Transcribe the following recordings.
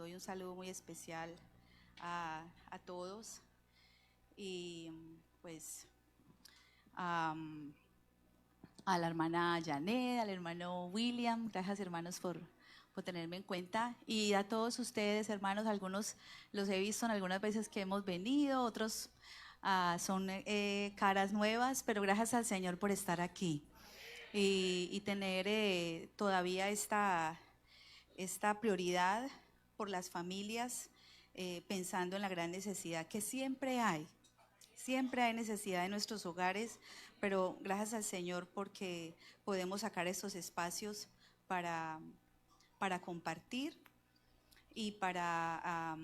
doy un saludo muy especial a todos y pues a la hermana Janet, al hermano William, gracias hermanos por tenerme en cuenta, y a todos ustedes hermanos, algunos los he visto en algunas veces que hemos venido, otros son caras nuevas, pero gracias al Señor por estar aquí y tener todavía esta prioridad por las familias, pensando en la gran necesidad que siempre hay necesidad en nuestros hogares, pero gracias al Señor porque podemos sacar estos espacios para compartir y para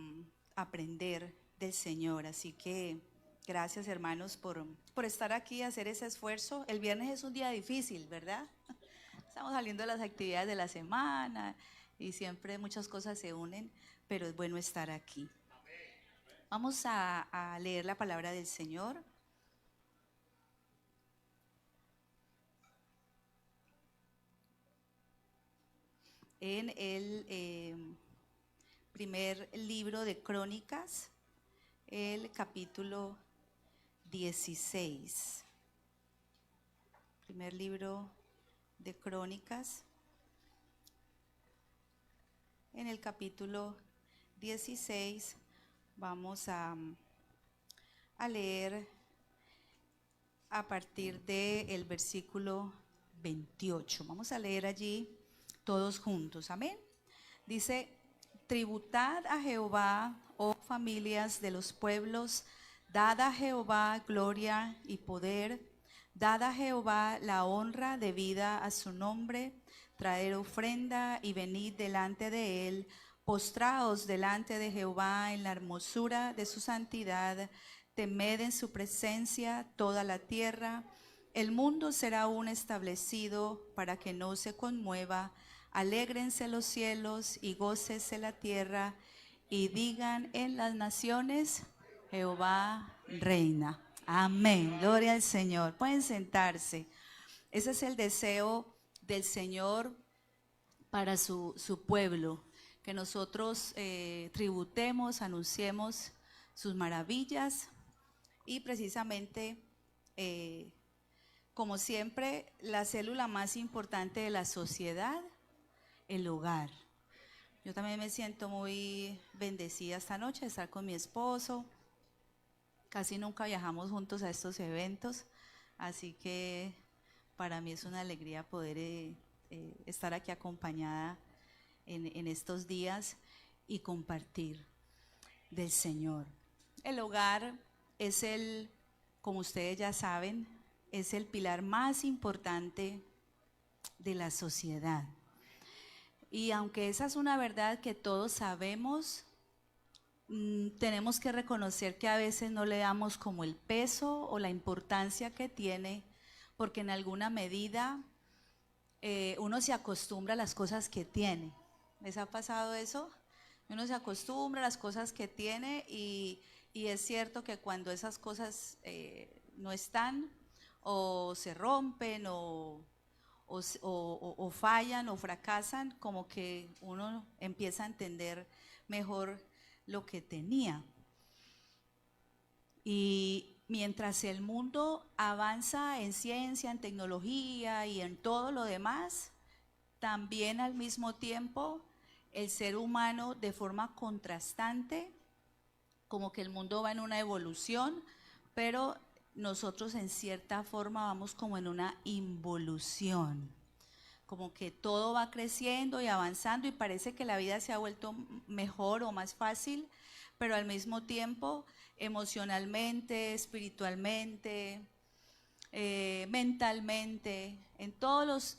aprender del Señor. Así que gracias hermanos por estar aquí, hacer ese esfuerzo. El viernes es un día difícil, ¿verdad? Estamos saliendo de las actividades de la semana y siempre muchas cosas se unen, pero es bueno estar aquí. Vamos a leer la palabra del Señor. En el primer libro de Crónicas, el capítulo 16. Primer libro de Crónicas, en el capítulo 16, vamos a leer a partir del versículo 28. Vamos a leer allí todos juntos, amén. Dice: tributad a Jehová, oh familias de los pueblos, dad a Jehová gloria y poder, dad a Jehová la honra debida a su nombre, traed ofrenda y venid delante de él, postraos delante de Jehová en la hermosura de su santidad, temed en su presencia toda la tierra. El mundo será aún establecido para que no se conmueva. Alégrense los cielos y gócese la tierra, y digan en las naciones: Jehová reina. Amén. Gloria al Señor. Pueden sentarse. Ese es el deseo del Señor para su pueblo, que nosotros tributemos, anunciemos sus maravillas, y precisamente como siempre, la célula más importante de la sociedad, el hogar. Yo también me siento muy bendecida esta noche de estar con mi esposo. Casi nunca viajamos juntos a estos eventos, así que para mí es una alegría poder estar aquí acompañada en estos días y compartir del Señor. El hogar es como ustedes ya saben, es el pilar más importante de la sociedad. Y aunque esa es una verdad que todos sabemos, tenemos que reconocer que a veces no le damos como el peso o la importancia que tiene, porque en alguna medida uno se acostumbra a las cosas que tiene. ¿Les ha pasado eso? Uno se acostumbra a las cosas que tiene y es cierto que cuando esas cosas no están, o se rompen o fallan o fracasan, como que uno empieza a entender mejor lo que tenía. Y mientras el mundo avanza en ciencia, en tecnología y en todo lo demás, también al mismo tiempo el ser humano, de forma contrastante, como que el mundo va en una evolución, pero nosotros en cierta forma vamos como en una involución, como que todo va creciendo y avanzando y parece que la vida se ha vuelto mejor o más fácil, pero al mismo tiempo emocionalmente, espiritualmente, mentalmente, en todos los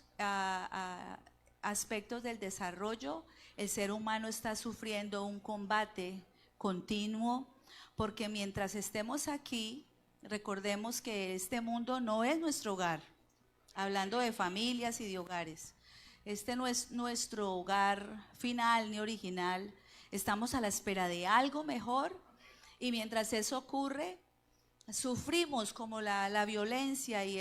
aspectos del desarrollo, el ser humano está sufriendo un combate continuo, porque mientras estemos aquí, recordemos que este mundo no es nuestro hogar, hablando de familias y de hogares. Este no es nuestro hogar final ni original, estamos a la espera de algo mejor, y mientras eso ocurre, sufrimos como la violencia y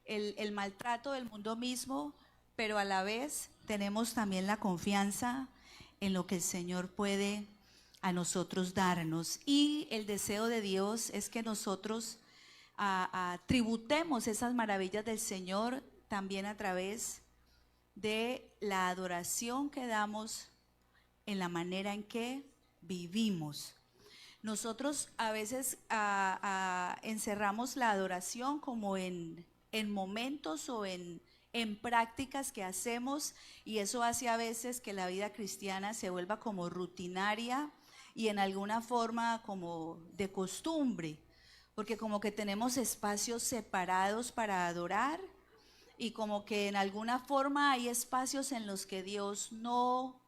el maltrato del mundo mismo, pero a la vez tenemos también la confianza en lo que el Señor puede a nosotros darnos. Y el deseo de Dios es que nosotros tributemos esas maravillas del Señor también a través de la adoración que damos en la manera en que vivimos. Nosotros a veces encerramos la adoración como en momentos o en prácticas que hacemos, y eso hace a veces que la vida cristiana se vuelva como rutinaria y en alguna forma como de costumbre, porque como que tenemos espacios separados para adorar y como que en alguna forma hay espacios en los que Dios no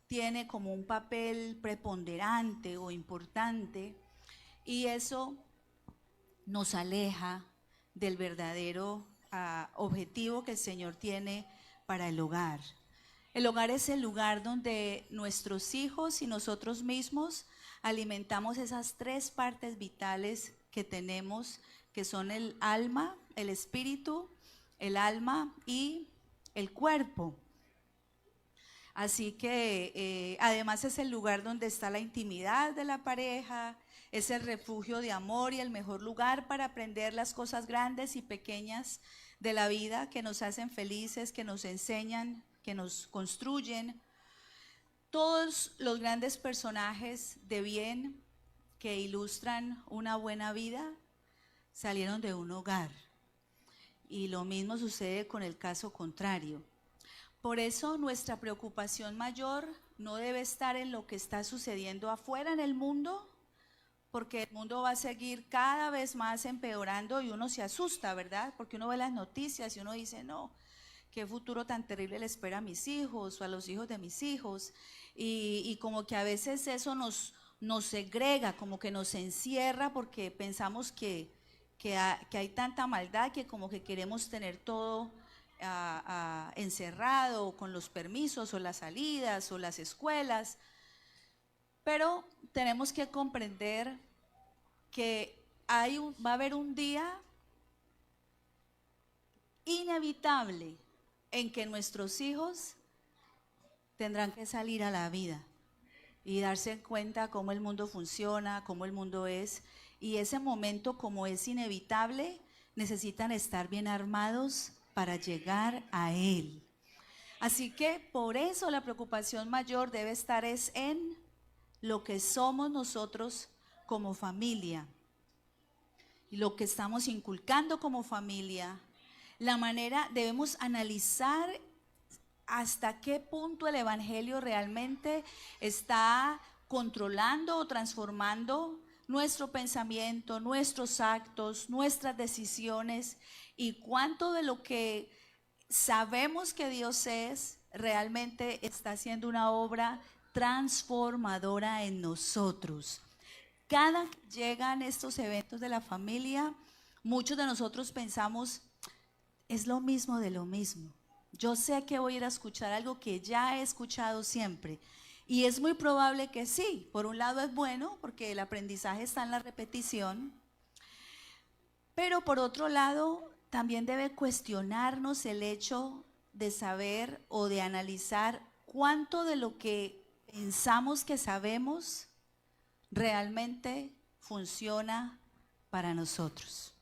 tiene como un papel preponderante o importante, y eso nos aleja del verdadero objetivo que el Señor tiene para el hogar. El hogar es el lugar donde nuestros hijos y nosotros mismos alimentamos esas tres partes vitales que tenemos, que son el alma, el espíritu, el alma y el cuerpo. Así que además es el lugar donde está la intimidad de la pareja, es el refugio de amor y el mejor lugar para aprender las cosas grandes y pequeñas de la vida que nos hacen felices, que nos enseñan, que nos construyen. Todos los grandes personajes de bien que ilustran una buena vida salieron de un hogar, y lo mismo sucede con el caso contrario. Por eso nuestra preocupación mayor no debe estar en lo que está sucediendo afuera en el mundo, porque el mundo va a seguir cada vez más empeorando y uno se asusta, ¿verdad? Porque uno ve las noticias y uno dice, no, qué futuro tan terrible le espera a mis hijos o a los hijos de mis hijos. Y como que a veces eso nos segrega, como que nos encierra, porque pensamos que hay tanta maldad que como que queremos tener todo encerrado, con los permisos o las salidas o las escuelas. Pero tenemos que comprender que va a haber un día inevitable en que nuestros hijos tendrán que salir a la vida y darse cuenta cómo el mundo funciona, cómo el mundo es, y ese momento, como es inevitable, necesitan estar bien armados para llegar a él. Así que por eso la preocupación mayor debe estar en lo que somos nosotros como familia, y lo que estamos inculcando como familia. La manera, debemos analizar hasta qué punto el evangelio realmente está controlando o transformando nuestro pensamiento, nuestros actos, nuestras decisiones, y cuánto de lo que sabemos que Dios es realmente está haciendo una obra transformadora en nosotros. Cada que llegan estos eventos de la familia, muchos de nosotros pensamos, es lo mismo de lo mismo. Yo sé que voy a ir a escuchar algo que ya he escuchado siempre. Y es muy probable que sí. Por un lado es bueno, porque el aprendizaje está en la repetición. Pero por otro lado, también debe cuestionarnos el hecho de saber o de analizar cuánto de lo que pensamos que sabemos realmente funciona para nosotros.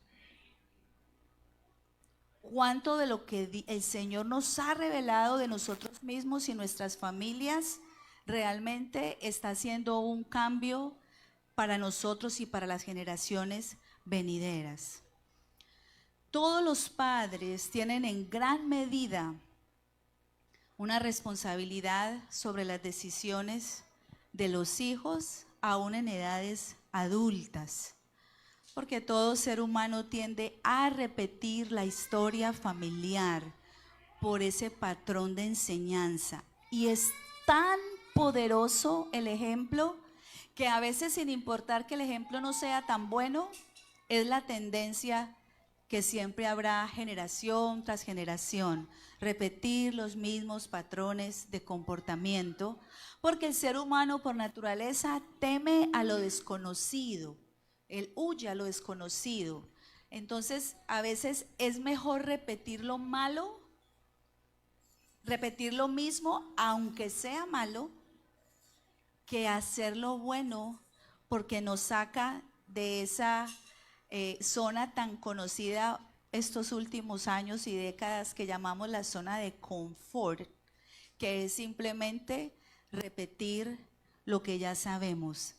Cuánto de lo que el Señor nos ha revelado de nosotros mismos y nuestras familias realmente está haciendo un cambio para nosotros y para las generaciones venideras. Todos los padres tienen en gran medida una responsabilidad sobre las decisiones de los hijos, aún en edades adultas, porque todo ser humano tiende a repetir la historia familiar por ese patrón de enseñanza, y es tan poderoso el ejemplo que a veces, sin importar que el ejemplo no sea tan bueno, es la tendencia que siempre habrá generación tras generación, repetir los mismos patrones de comportamiento, porque el ser humano por naturaleza teme a lo desconocido, él huye a lo desconocido. Entonces a veces es mejor repetir lo malo, repetir lo mismo aunque sea malo, que hacer lo bueno, porque nos saca de esa zona tan conocida estos últimos años y décadas que llamamos la zona de confort, que es simplemente repetir lo que ya sabemos.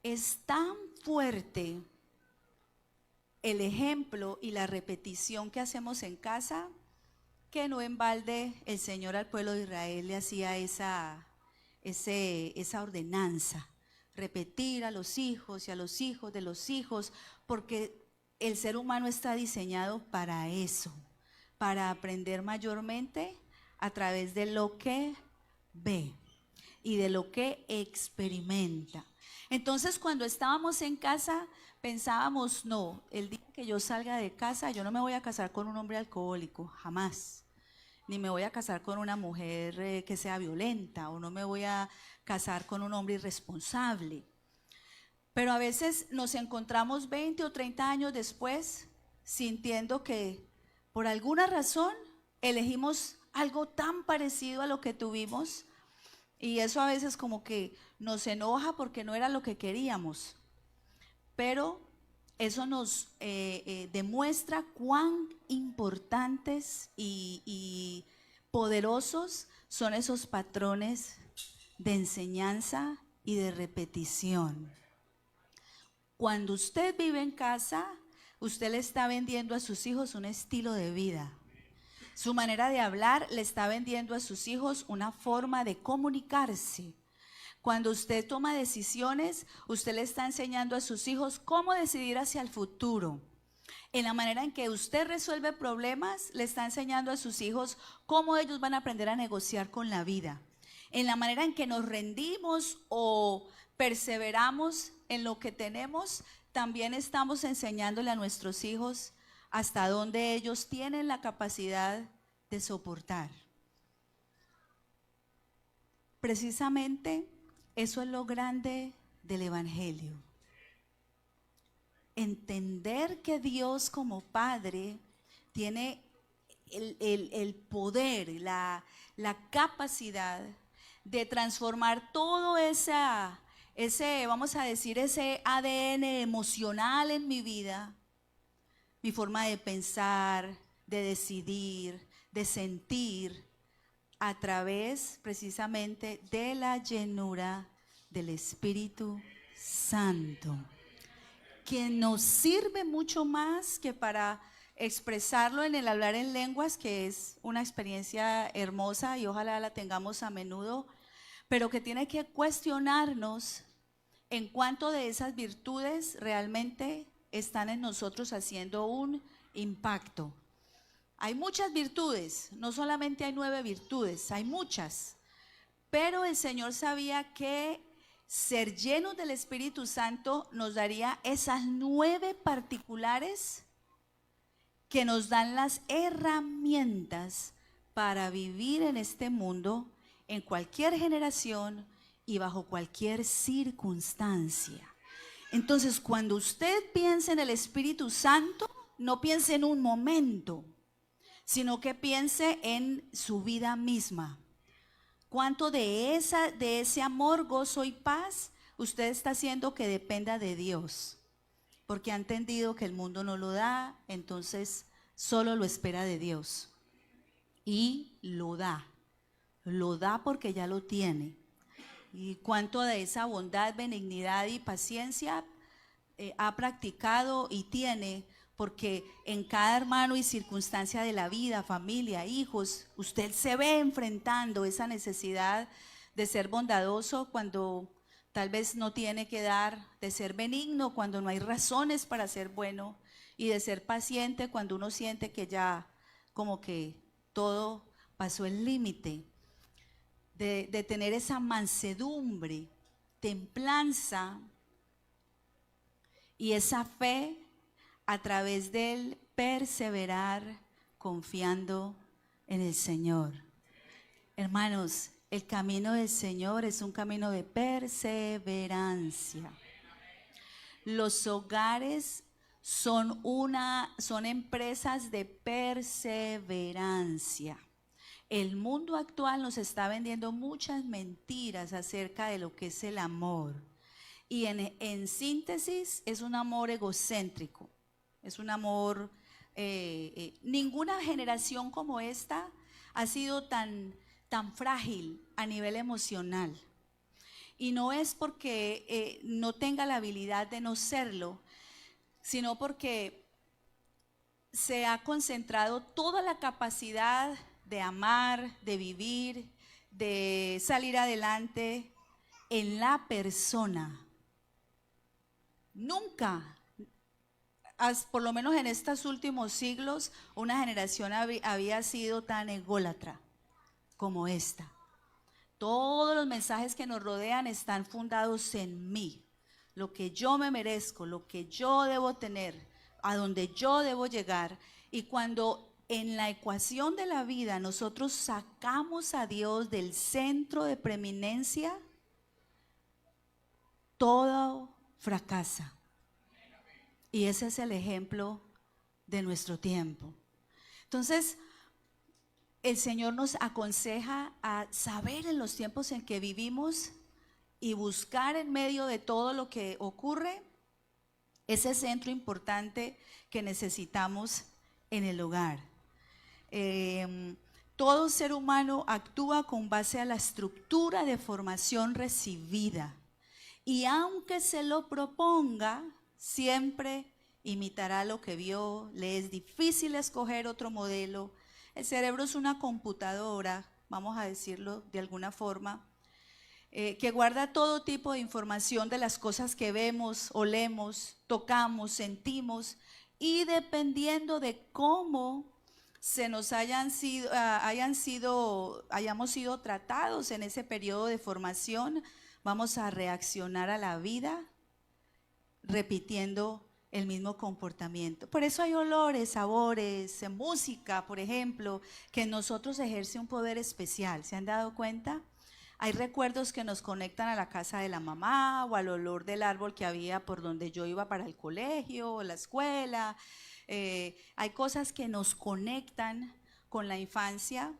Es tan fuerte el ejemplo y la repetición que hacemos en casa, que no en balde el Señor al pueblo de Israel le hacía esa ordenanza, repetir a los hijos y a los hijos de los hijos, porque el ser humano está diseñado para eso, para aprender mayormente a través de lo que ve y de lo que experimenta. Entonces, cuando estábamos en casa, pensábamos, no, el día que yo salga de casa, yo no me voy a casar con un hombre alcohólico, jamás. Ni me voy a casar con una mujer que sea violenta, o no me voy a casar con un hombre irresponsable. Pero a veces nos encontramos 20 o 30 años después sintiendo que por alguna razón elegimos algo tan parecido a lo que tuvimos, y eso a veces como que nos enoja porque no era lo que queríamos. Pero eso nos demuestra cuán importantes y poderosos son esos patrones de enseñanza y de repetición. Cuando usted vive en casa, usted le está vendiendo a sus hijos un estilo de vida. Su manera de hablar le está vendiendo a sus hijos una forma de comunicarse. Cuando usted toma decisiones, usted le está enseñando a sus hijos cómo decidir hacia el futuro. En la manera en que usted resuelve problemas, le está enseñando a sus hijos cómo ellos van a aprender a negociar con la vida. En la manera en que nos rendimos o perseveramos en lo que tenemos, también estamos enseñándole a nuestros hijos hasta dónde ellos tienen la capacidad de soportar. Precisamente eso es lo grande del Evangelio. Entender que Dios como Padre tiene el poder, la capacidad de transformar todo vamos a decir, ese ADN emocional en mi vida, mi forma de pensar, de decidir, de sentir, a través precisamente de la llenura del Espíritu Santo, que nos sirve mucho más que para expresarlo en el hablar en lenguas, que es una experiencia hermosa y ojalá la tengamos a menudo, pero que tiene que cuestionarnos en cuánto de esas virtudes realmente están en nosotros haciendo un impacto. Hay muchas virtudes, no solamente hay 9 virtudes, hay muchas, pero el Señor sabía que ser llenos del Espíritu Santo nos daría esas 9 particulares que nos dan las herramientas para vivir en este mundo, en cualquier generación y bajo cualquier circunstancia. Entonces, cuando usted piense en el Espíritu Santo, no piense en un momento, sino que piense en su vida misma. ¿Cuánto de ese amor, gozo y paz usted está haciendo que dependa de Dios? Porque ha entendido que el mundo no lo da, entonces solo lo espera de Dios. Y lo da porque ya lo tiene. Y cuánto de esa bondad, benignidad y paciencia ha practicado y tiene, porque en cada hermano y circunstancia de la vida, familia, hijos, usted se ve enfrentando esa necesidad de ser bondadoso cuando tal vez no tiene que dar, de ser benigno cuando no hay razones para ser bueno, y de ser paciente cuando uno siente que ya como que todo pasó el límite, de tener esa mansedumbre, templanza y esa fe a través del perseverar confiando en el Señor. Hermanos, el camino del Señor es un camino de perseverancia. Los hogares son empresas de perseverancia. El mundo actual nos está vendiendo muchas mentiras acerca de lo que es el amor. Y en síntesis es un amor egocéntrico, es un amor, ninguna generación como esta ha sido tan frágil a nivel emocional. Y no es porque no tenga la habilidad de no serlo, sino porque se ha concentrado toda la capacidad de amar, de vivir, de salir adelante en la persona. Nunca, por lo menos en estos últimos siglos, una generación había sido tan ególatra como esta. Todos los mensajes que nos rodean están fundados en mí, lo que yo me merezco, lo que yo debo tener, a donde yo debo llegar. Y cuando en la ecuación de la vida nosotros sacamos a Dios del centro de preeminencia, todo fracasa. Y ese es el ejemplo de nuestro tiempo. Entonces, el Señor nos aconseja a saber en los tiempos en que vivimos y buscar en medio de todo lo que ocurre ese centro importante que necesitamos en el hogar. Todo ser humano actúa con base a la estructura de formación recibida y aunque se lo proponga, siempre imitará lo que vio. Le es difícil escoger otro modelo. El cerebro es una computadora, vamos a decirlo de alguna forma, que guarda todo tipo de información de las cosas que vemos, olemos, tocamos, sentimos, y dependiendo de cómo se nos hayamos sido tratados en ese periodo de formación, vamos a reaccionar a la vida repitiendo el mismo comportamiento. Por eso hay olores, sabores, música, por ejemplo, que en nosotros ejerce un poder especial. ¿Se han dado cuenta? Hay recuerdos que nos conectan a la casa de la mamá o al olor del árbol que había por donde yo iba para el colegio o la escuela. Hay cosas que nos conectan con la infancia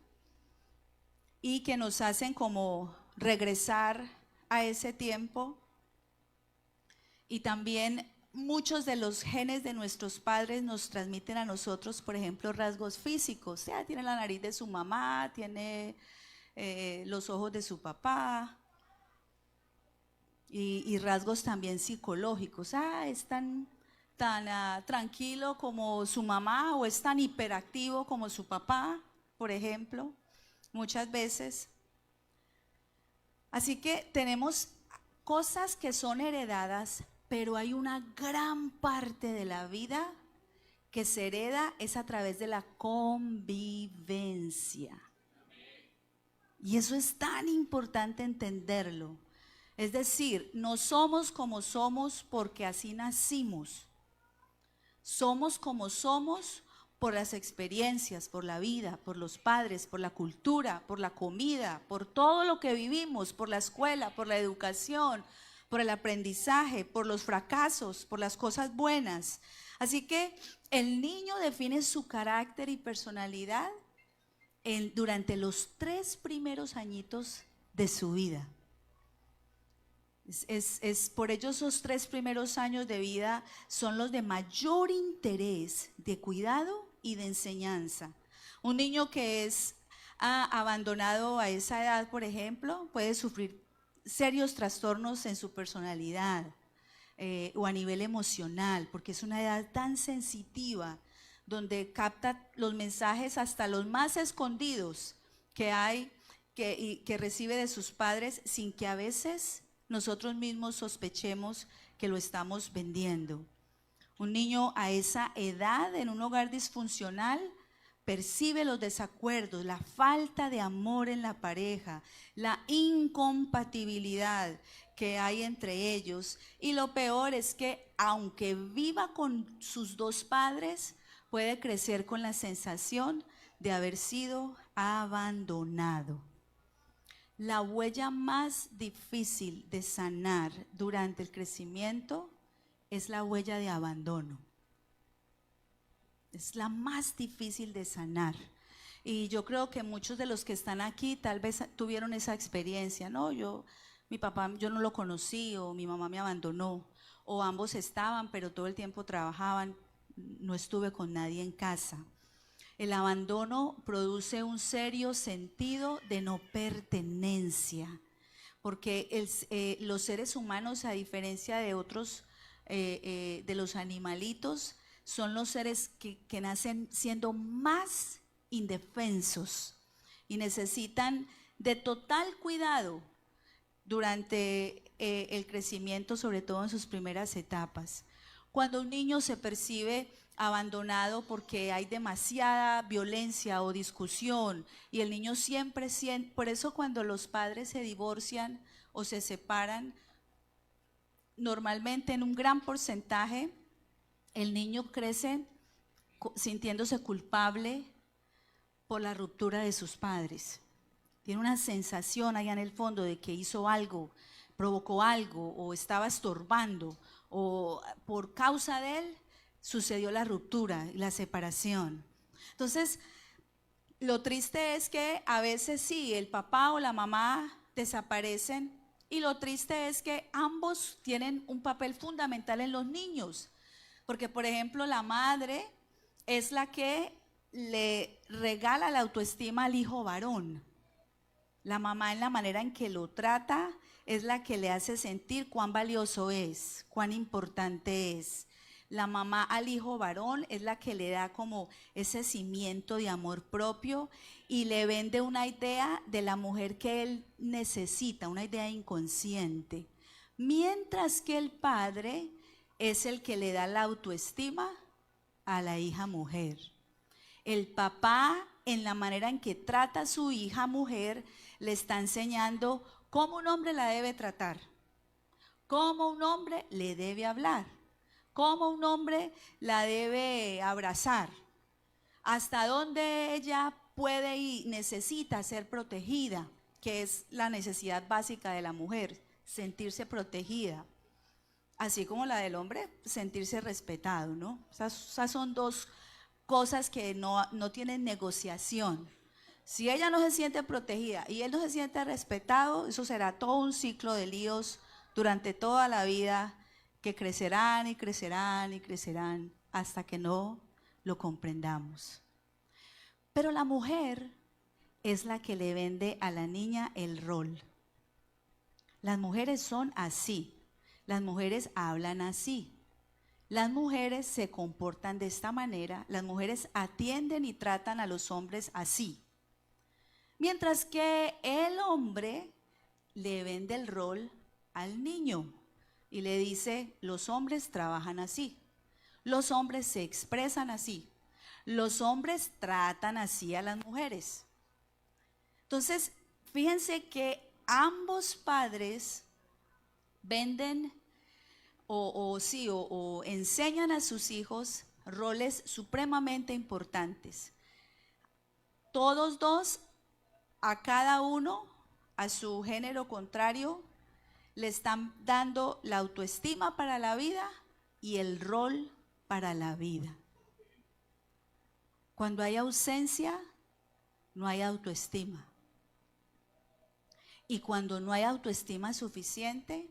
y que nos hacen como regresar a ese tiempo. Y también muchos de los genes de nuestros padres nos transmiten a nosotros, por ejemplo, rasgos físicos. O sea, tiene la nariz de su mamá, tiene los ojos de su papá, y rasgos también psicológicos. Es tan tranquilo como su mamá, o es tan hiperactivo como su papá, por ejemplo, muchas veces. Así que tenemos cosas que son heredadas, pero hay una gran parte de la vida que se hereda es a través de la convivencia. Y eso es tan importante entenderlo. Es decir, no somos como somos porque así nacimos. Somos como somos por las experiencias, por la vida, por los padres, por la cultura, por la comida, por todo lo que vivimos, por la escuela, por la educación, por el aprendizaje, por los fracasos, por las cosas buenas. Así que el niño define su carácter y personalidad durante los 3 primeros añitos de su vida. Es por ello esos 3 primeros años de vida son los de mayor interés, de cuidado y de enseñanza. Un niño que es abandonado a esa edad, por ejemplo, puede sufrir serios trastornos en su personalidad o a nivel emocional, porque es una edad tan sensitiva, donde capta los mensajes hasta los más escondidos que hay, que recibe de sus padres, sin que a veces nosotros mismos sospechemos que lo estamos vendiendo. Un niño a esa edad en un hogar disfuncional percibe los desacuerdos, la falta de amor en la pareja, la incompatibilidad que hay entre ellos, y lo peor es que aunque viva con sus 2 padres, puede crecer con la sensación de haber sido abandonado. La huella más difícil de sanar durante el crecimiento es la huella de abandono. Es la más difícil de sanar. Y yo creo que muchos de los que están aquí tal vez tuvieron esa experiencia, ¿no? Mi papá, yo no lo conocí, o mi mamá me abandonó, o ambos estaban, pero todo el tiempo trabajaban, no estuve con nadie en casa. El abandono produce un serio sentido de no pertenencia, porque los seres humanos, a diferencia de otros, de los animalitos, son los seres que nacen siendo más indefensos y necesitan de total cuidado durante el crecimiento, sobre todo en sus primeras etapas. Cuando un niño se percibe abandonado porque hay demasiada violencia o discusión y el niño siempre siente, por eso cuando los padres se divorcian o se separan, normalmente en un gran porcentaje el niño crece sintiéndose culpable por la ruptura de sus padres. Tiene una sensación allá en el fondo de que hizo algo, provocó algo o estaba estorbando, o por causa de él sucedió la ruptura y la separación. Entonces, lo triste es que a veces sí, el papá o la mamá desaparecen, y lo triste es que ambos tienen un papel fundamental en los niños, porque por ejemplo la madre es la que le regala la autoestima al hijo varón. La mamá, en la manera en que lo trata, es la que le hace sentir cuán valioso es, cuán importante es. La mamá al hijo varón es la que le da como ese cimiento de amor propio y le vende una idea de la mujer que él necesita, una idea inconsciente. Mientras que el padre es el que le da la autoestima a la hija mujer. El papá, en la manera en que trata a su hija mujer, le está enseñando cómo un hombre la debe tratar, cómo un hombre le debe hablar, cómo un hombre la debe abrazar, hasta dónde ella puede y necesita ser protegida, que es la necesidad básica de la mujer, sentirse protegida, así como la del hombre, sentirse respetado, ¿no? Esas son dos cosas que no tienen negociación. Si ella no se siente protegida y él no se siente respetado, eso será todo un ciclo de líos durante toda la vida, que crecerán y crecerán y crecerán hasta que no lo comprendamos. Pero la mujer es la que le vende a la niña el rol. Las mujeres son así, las mujeres hablan así, las mujeres se comportan de esta manera, las mujeres atienden y tratan a los hombres así. Mientras que el hombre le vende el rol al niño y le dice, los hombres trabajan así, los hombres se expresan así, los hombres tratan así a las mujeres. Entonces, fíjense que ambos padres venden o enseñan a sus hijos roles supremamente importantes. Todos dos, a cada uno, a su género contrario, le están dando la autoestima para la vida y el rol para la vida. Cuando hay ausencia, no hay autoestima. Y cuando no hay autoestima suficiente,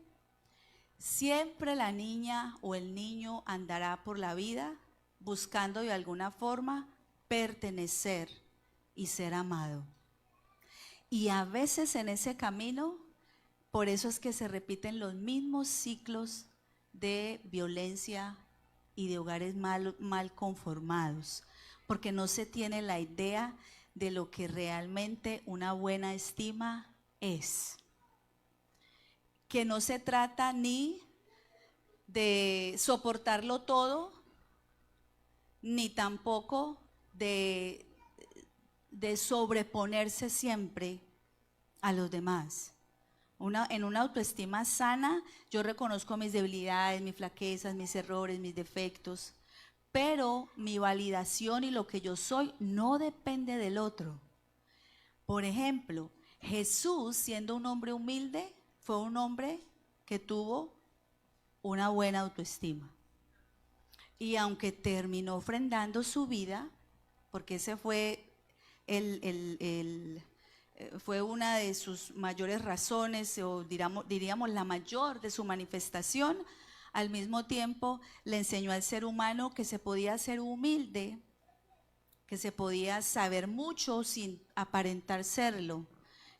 siempre la niña o el niño andará por la vida buscando de alguna forma pertenecer y ser amado. Y a veces en ese camino, por eso es que se repiten los mismos ciclos de violencia y de hogares mal conformados, porque no se tiene la idea de lo que realmente una buena estima es. Que no se trata ni de soportarlo todo, ni tampoco de sobreponerse siempre a los demás. En una autoestima sana, yo reconozco mis debilidades, mis flaquezas, mis errores, mis defectos, pero mi validación y lo que yo soy no depende del otro. Por ejemplo, Jesús, siendo un hombre humilde, fue un hombre que tuvo una buena autoestima. Y aunque terminó ofrendando su vida, porque ese fue fue una de sus mayores razones, o diríamos la mayor de su manifestación. Al mismo tiempo le enseñó al ser humano que se podía ser humilde, que se podía saber mucho sin aparentar serlo,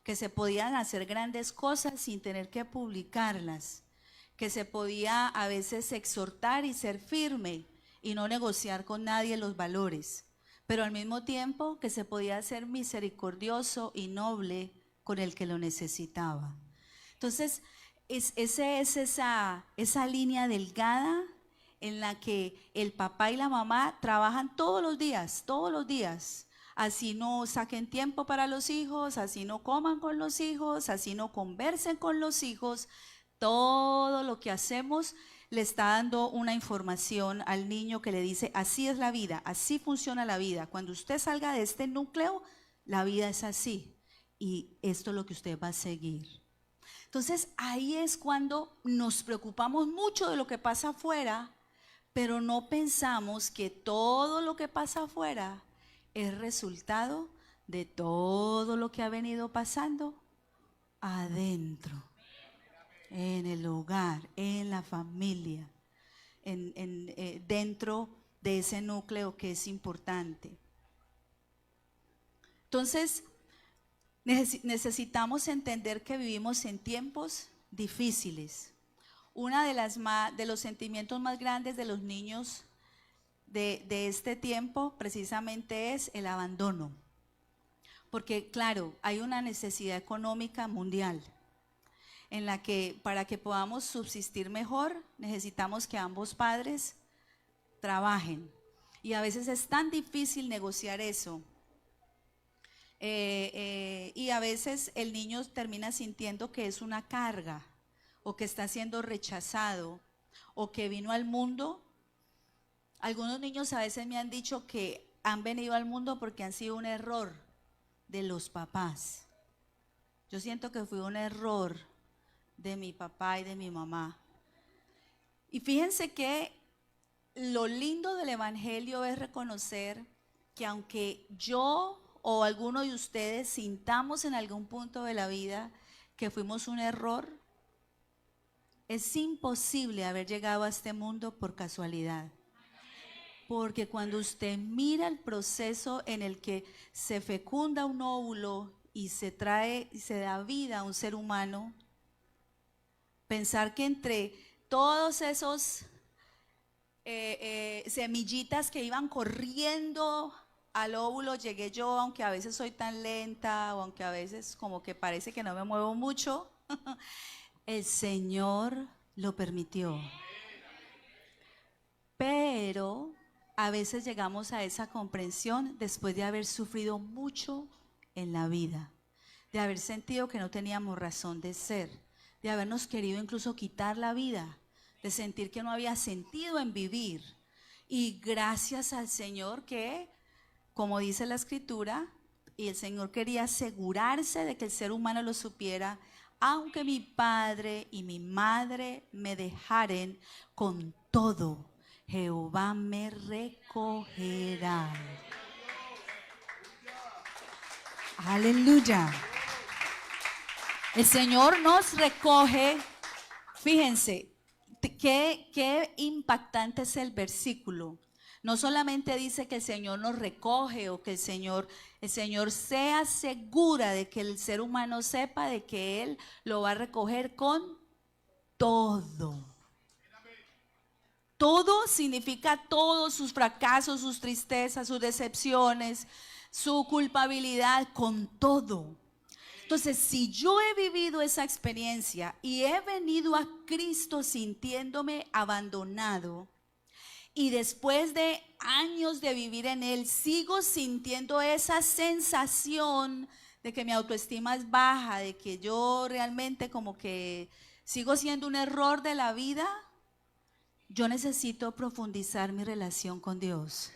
que se podían hacer grandes cosas sin tener que publicarlas, que se podía a veces exhortar y ser firme y no negociar con nadie los valores, pero al mismo tiempo que se podía ser misericordioso y noble con el que lo necesitaba. Entonces, esa línea delgada en la que el papá y la mamá trabajan todos los días, así no saquen tiempo para los hijos, así no coman con los hijos, así no conversen con los hijos. Todo lo que hacemos le está dando una información al niño que le dice, así es la vida, así funciona la vida. Cuando usted salga de este núcleo, la vida es así y esto es lo que usted va a seguir. Entonces ahí es cuando nos preocupamos mucho de lo que pasa afuera, pero no pensamos que todo lo que pasa afuera es resultado de todo lo que ha venido pasando adentro, en el hogar, en la familia, dentro de ese núcleo que es importante. Entonces, necesitamos entender que vivimos en tiempos difíciles. Uno de los sentimientos más grandes de los niños de este tiempo precisamente es el abandono. Porque claro, hay una necesidad económica mundial en la que para que podamos subsistir mejor necesitamos que ambos padres trabajen. Y a veces es tan difícil negociar eso. Y a veces el niño termina sintiendo que es una carga o que está siendo rechazado o que vino al mundo. Algunos niños a veces me han dicho que han venido al mundo porque han sido un error de los papás. Yo siento que fue un error de mi papá y de mi mamá. Y fíjense que lo lindo del evangelio es reconocer que aunque yo o alguno de ustedes sintamos en algún punto de la vida que fuimos un error, es imposible haber llegado a este mundo por casualidad. Porque cuando usted mira el proceso en el que se fecunda un óvulo y se da vida a un ser humano, pensar que entre todos esos semillitas que iban corriendo al óvulo llegué yo, aunque a veces soy tan lenta o aunque a veces como que parece que no me muevo mucho, el Señor lo permitió. Pero a veces llegamos a esa comprensión después de haber sufrido mucho en la vida, de haber sentido que no teníamos razón de ser, de habernos querido incluso quitar la vida, de sentir que no había sentido en vivir. Y gracias al Señor que, como dice la Escritura, y el Señor quería asegurarse de que el ser humano lo supiera, aunque mi padre y mi madre me dejaren, con todo Jehová me recogerá. Aleluya. El Señor nos recoge. Fíjense, qué impactante es el versículo. No solamente dice que el Señor nos recoge o que el Señor sea segura de que el ser humano sepa de que Él lo va a recoger con todo. Todo significa todos sus fracasos, sus tristezas, sus decepciones, su culpabilidad, con todo. Entonces, si yo he vivido esa experiencia y he venido a Cristo sintiéndome abandonado, y después de años de vivir en Él, sigo sintiendo esa sensación de que mi autoestima es baja, de que yo realmente como que sigo siendo un error de la vida, yo necesito profundizar mi relación con Dios.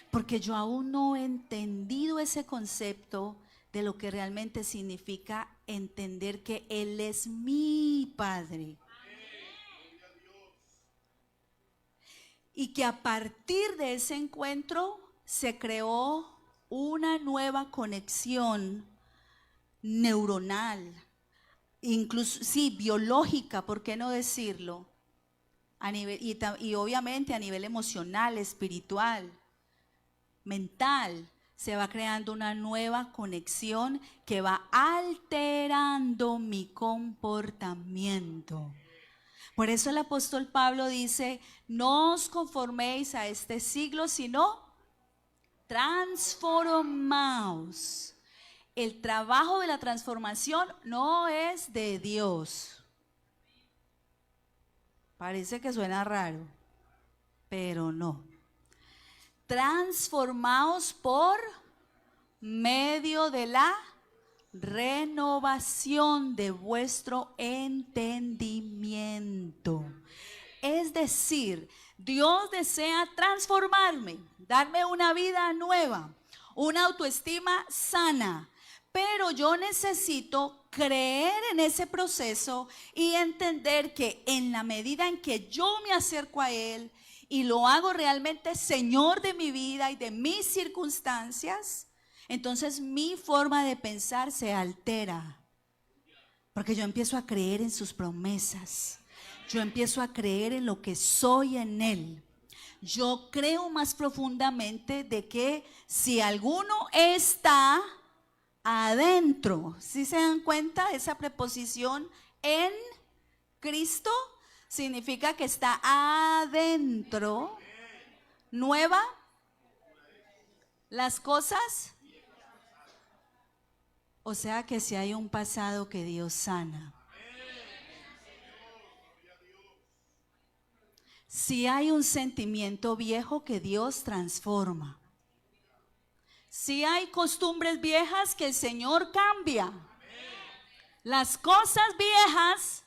Porque yo aún no he entendido ese concepto de lo que realmente significa entender que Él es mi Padre. Y que a partir de ese encuentro se creó una nueva conexión neuronal, incluso, sí, biológica, ¿por qué no decirlo? A nivel, y obviamente a nivel emocional, espiritual, mental, se va creando una nueva conexión que va alterando mi comportamiento. Por eso el apóstol Pablo dice, no os conforméis a este siglo, sino transformaos. El trabajo de la transformación no es de Dios. Parece que suena raro, pero no. Transformaos por medio de la renovación de vuestro entendimiento. Es decir, Dios desea transformarme, darme una vida nueva, una autoestima sana, pero yo necesito creer en ese proceso y entender que en la medida en que yo me acerco a Él y lo hago realmente Señor de mi vida y de mis circunstancias, entonces mi forma de pensar se altera, porque yo empiezo a creer en sus promesas, yo empiezo a creer en lo que soy en Él. Yo creo más profundamente de que si alguno está adentro, ¿sí se dan cuenta? Esa preposición en Cristo significa que está adentro. Nueva, las cosas. O sea que si hay un pasado que Dios sana, si hay un sentimiento viejo que Dios transforma, si hay costumbres viejas que el Señor cambia, las cosas viejas,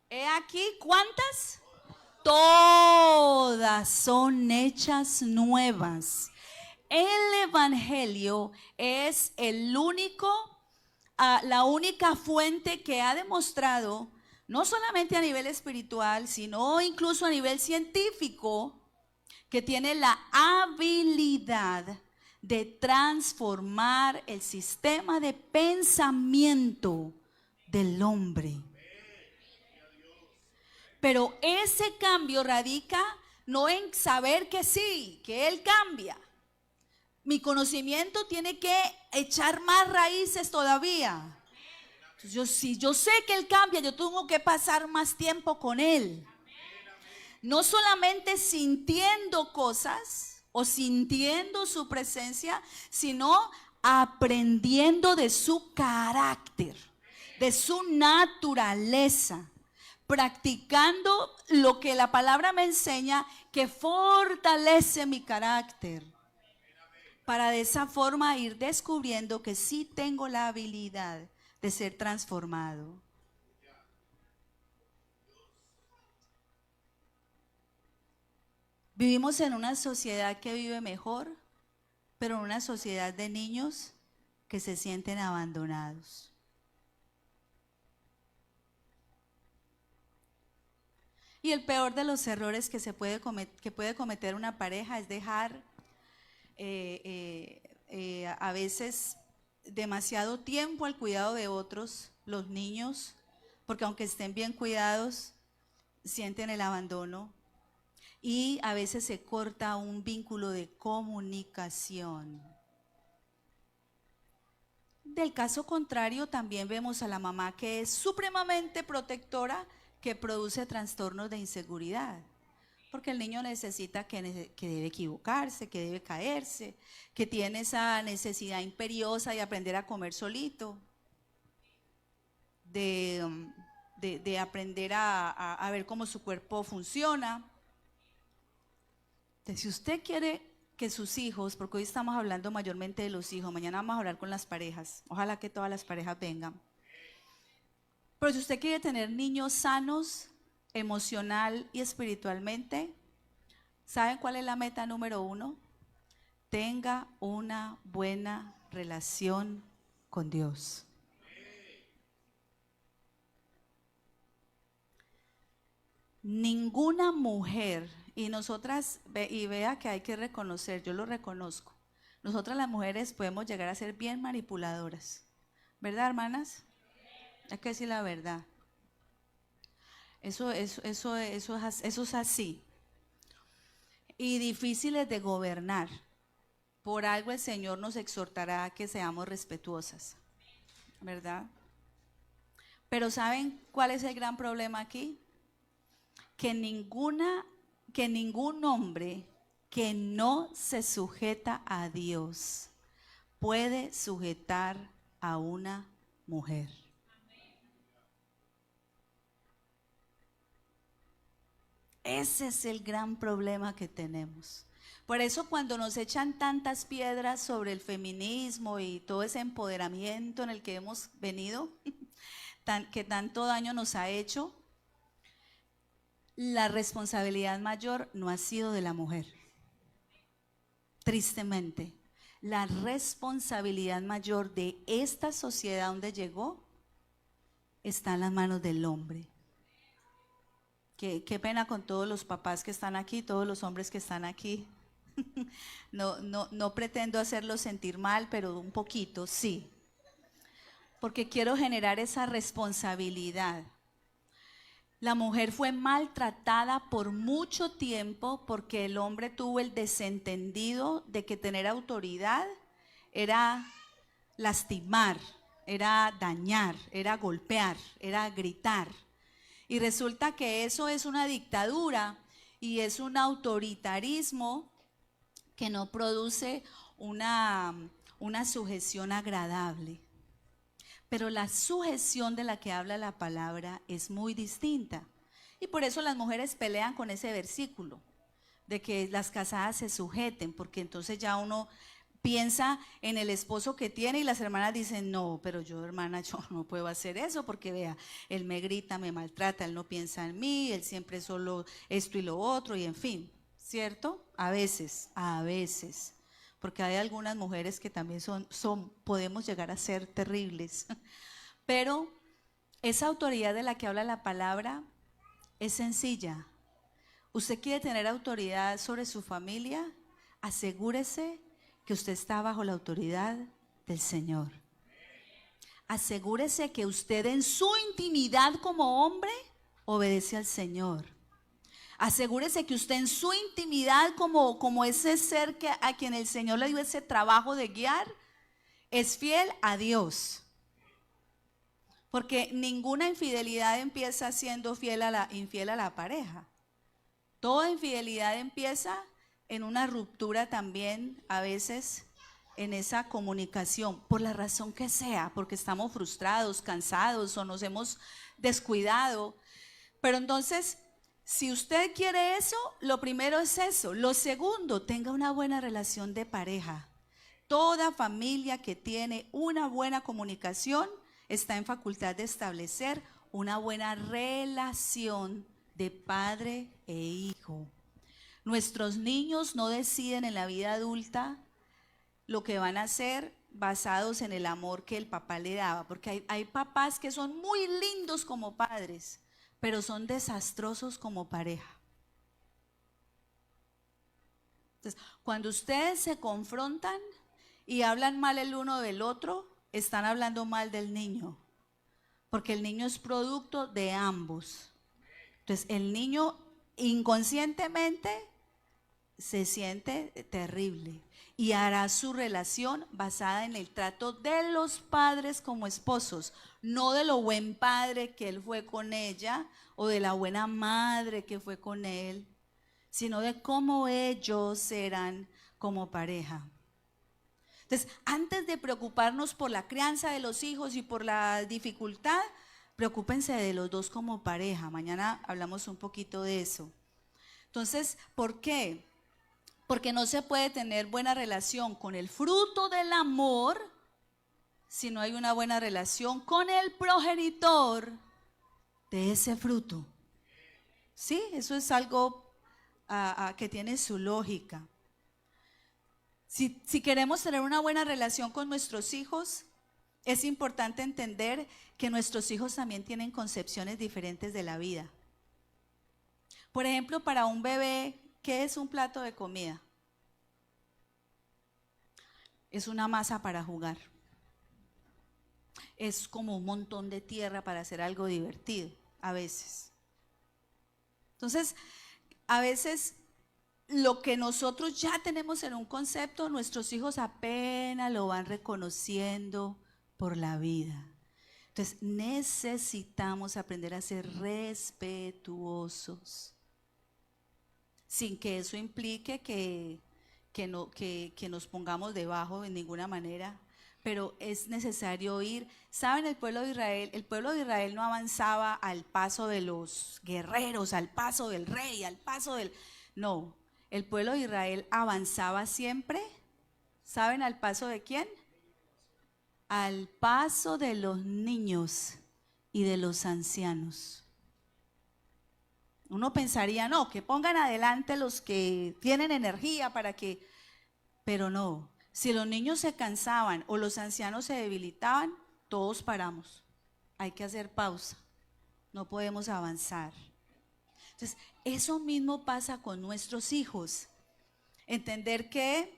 he aquí, ¿cuántas? Todas son hechas nuevas. El Evangelio es el único, la única fuente que ha demostrado, no solamente a nivel espiritual, sino incluso a nivel científico, que tiene la habilidad de transformar el sistema de pensamiento del hombre. Pero ese cambio radica no en saber que sí, que Él cambia. Mi conocimiento tiene que echar más raíces todavía. Entonces, si yo sé que Él cambia, yo tengo que pasar más tiempo con Él. No solamente sintiendo cosas o sintiendo su presencia, sino aprendiendo de su carácter, de su naturaleza, practicando lo que la palabra me enseña, que fortalece mi carácter, para de esa forma ir descubriendo que sí tengo la habilidad de ser transformado. Vivimos en una sociedad que vive mejor, pero en una sociedad de niños que se sienten abandonados. Y el peor de los errores que puede cometer una pareja es dejar a veces demasiado tiempo al cuidado de otros, los niños, porque aunque estén bien cuidados, sienten el abandono. Y a veces se corta un vínculo de comunicación. Del caso contrario, también vemos a la mamá que es supremamente protectora, que produce trastornos de inseguridad, porque el niño necesita que debe equivocarse, que debe caerse, que tiene esa necesidad imperiosa de aprender a comer solito, de aprender a ver cómo su cuerpo funciona. Entonces, si usted quiere que sus hijos, porque hoy estamos hablando mayormente de los hijos, mañana vamos a hablar con las parejas, ojalá que todas las parejas vengan. Pero si usted quiere tener niños sanos, emocional y espiritualmente, ¿saben cuál es la meta número 1? Tenga una buena relación con Dios. Ninguna mujer, y nosotras, y vea que hay que reconocer, yo lo reconozco, Nosotras las mujeres podemos llegar a ser bien manipuladoras, ¿verdad, hermanas? Hay que decir la verdad. Eso es así. Y difíciles de gobernar. Por algo el Señor nos exhortará a que seamos respetuosas, ¿verdad? Pero ¿saben cuál es el gran problema aquí? Que ningún hombre que no se sujeta a Dios puede sujetar a una mujer. Ese es el gran problema que tenemos. Por eso cuando nos echan tantas piedras sobre el feminismo y todo ese empoderamiento en el que hemos venido, que tanto daño nos ha hecho, la responsabilidad mayor no ha sido de la mujer. Tristemente, la responsabilidad mayor de esta sociedad donde llegó está en las manos del hombre. Qué pena con todos los papás que están aquí, todos los hombres que están aquí. No pretendo hacerlos sentir mal, pero un poquito sí. Porque quiero generar esa responsabilidad. La mujer fue maltratada por mucho tiempo porque el hombre tuvo el desentendido de que tener autoridad era lastimar, era dañar, era golpear, era gritar. Y resulta que eso es una dictadura y es un autoritarismo que no produce una sujeción agradable. Pero la sujeción de la que habla la palabra es muy distinta. Y por eso las mujeres pelean con ese versículo, de que las casadas se sujeten, porque entonces ya uno piensa en el esposo que tiene y las hermanas dicen, no, pero yo, hermana, yo no puedo hacer eso porque vea, él me grita, me maltrata, él no piensa en mí, él siempre solo esto y lo otro y en fin, ¿cierto? A veces, porque hay algunas mujeres que también podemos llegar a ser terribles, pero esa autoridad de la que habla la palabra es sencilla. ¿Usted quiere tener autoridad sobre su familia? Asegúrese que usted está bajo la autoridad del Señor. Asegúrese que usted en su intimidad como hombre obedece al Señor. Asegúrese que usted en su intimidad como ese ser a quien el Señor le dio ese trabajo de guiar, es fiel a Dios. Porque ninguna infidelidad empieza siendo infiel a la pareja. Toda infidelidad empieza en una ruptura también, a veces en esa comunicación, por la razón que sea, porque estamos frustrados, cansados o nos hemos descuidado. Pero entonces, si usted quiere eso, lo primero es eso. Lo segundo, tenga una buena relación de pareja. Toda familia que tiene una buena comunicación está en facultad de establecer una buena relación de padre e hijo. Nuestros niños no deciden en la vida adulta lo que van a hacer basados en el amor que el papá le daba, porque hay papás que son muy lindos como padres, pero son desastrosos como pareja. Entonces, cuando ustedes se confrontan y hablan mal el uno del otro, están hablando mal del niño, porque el niño es producto de ambos. Entonces, el niño inconscientemente se siente terrible y hará su relación basada en el trato de los padres como esposos, no de lo buen padre que él fue con ella o de la buena madre que fue con él, sino de cómo ellos serán como pareja. Entonces, antes de preocuparnos por la crianza de los hijos y por la dificultad, preocúpense de los dos como pareja. Mañana hablamos un poquito de eso. Entonces, ¿por qué? Porque no se puede tener buena relación con el fruto del amor si no hay una buena relación con el progenitor de ese fruto. ¿Sí? Eso es algo que tiene su lógica. Si queremos tener una buena relación con nuestros hijos, es importante entender que nuestros hijos también tienen concepciones diferentes de la vida. Por ejemplo, para un bebé, ¿qué es un plato de comida? es una masa para jugar. Es como un montón de tierra para hacer algo divertido, a veces. Entonces, a veces lo que nosotros ya tenemos en un concepto, nuestros hijos apenas lo van reconociendo por la vida. Entonces, necesitamos aprender a ser respetuosos, sin que eso implique que nos pongamos debajo en ninguna manera, pero es necesario ir. ¿Saben? El pueblo de Israel no avanzaba al paso de los guerreros, al paso del rey, al paso del... No, el pueblo de Israel avanzaba siempre, ¿saben al paso de quién? Al paso de los niños y de los ancianos. Uno pensaría, no, que pongan adelante los que tienen energía para que... Pero no, si los niños se cansaban o los ancianos se debilitaban, todos paramos. Hay que hacer pausa, no podemos avanzar. Entonces, eso mismo pasa con nuestros hijos. Entender que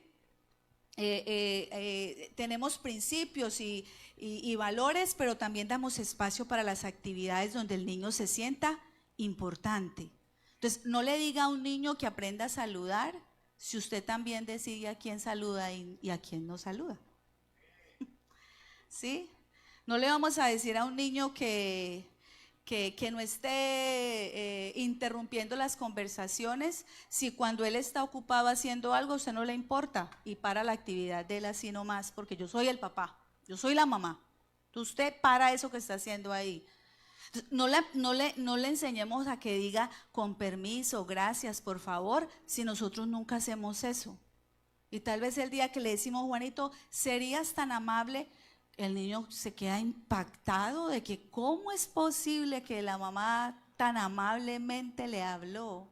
tenemos principios y valores, pero también damos espacio para las actividades donde el niño se sienta importante. Entonces, no le diga a un niño que aprenda a saludar si usted también decide a quién saluda y a quién no saluda. ¿Sí? No le vamos a decir a un niño que no esté interrumpiendo las conversaciones si cuando él está ocupado haciendo algo a usted no le importa y para la actividad de él así nomás, porque yo soy el papá, yo soy la mamá. Entonces usted para eso que está haciendo ahí. No le enseñemos a que diga con permiso, gracias, por favor, si nosotros nunca hacemos eso. Y tal vez el día que le decimos, Juanito, ¿serías tan amable? El niño se queda impactado de que cómo es posible que la mamá tan amablemente le habló.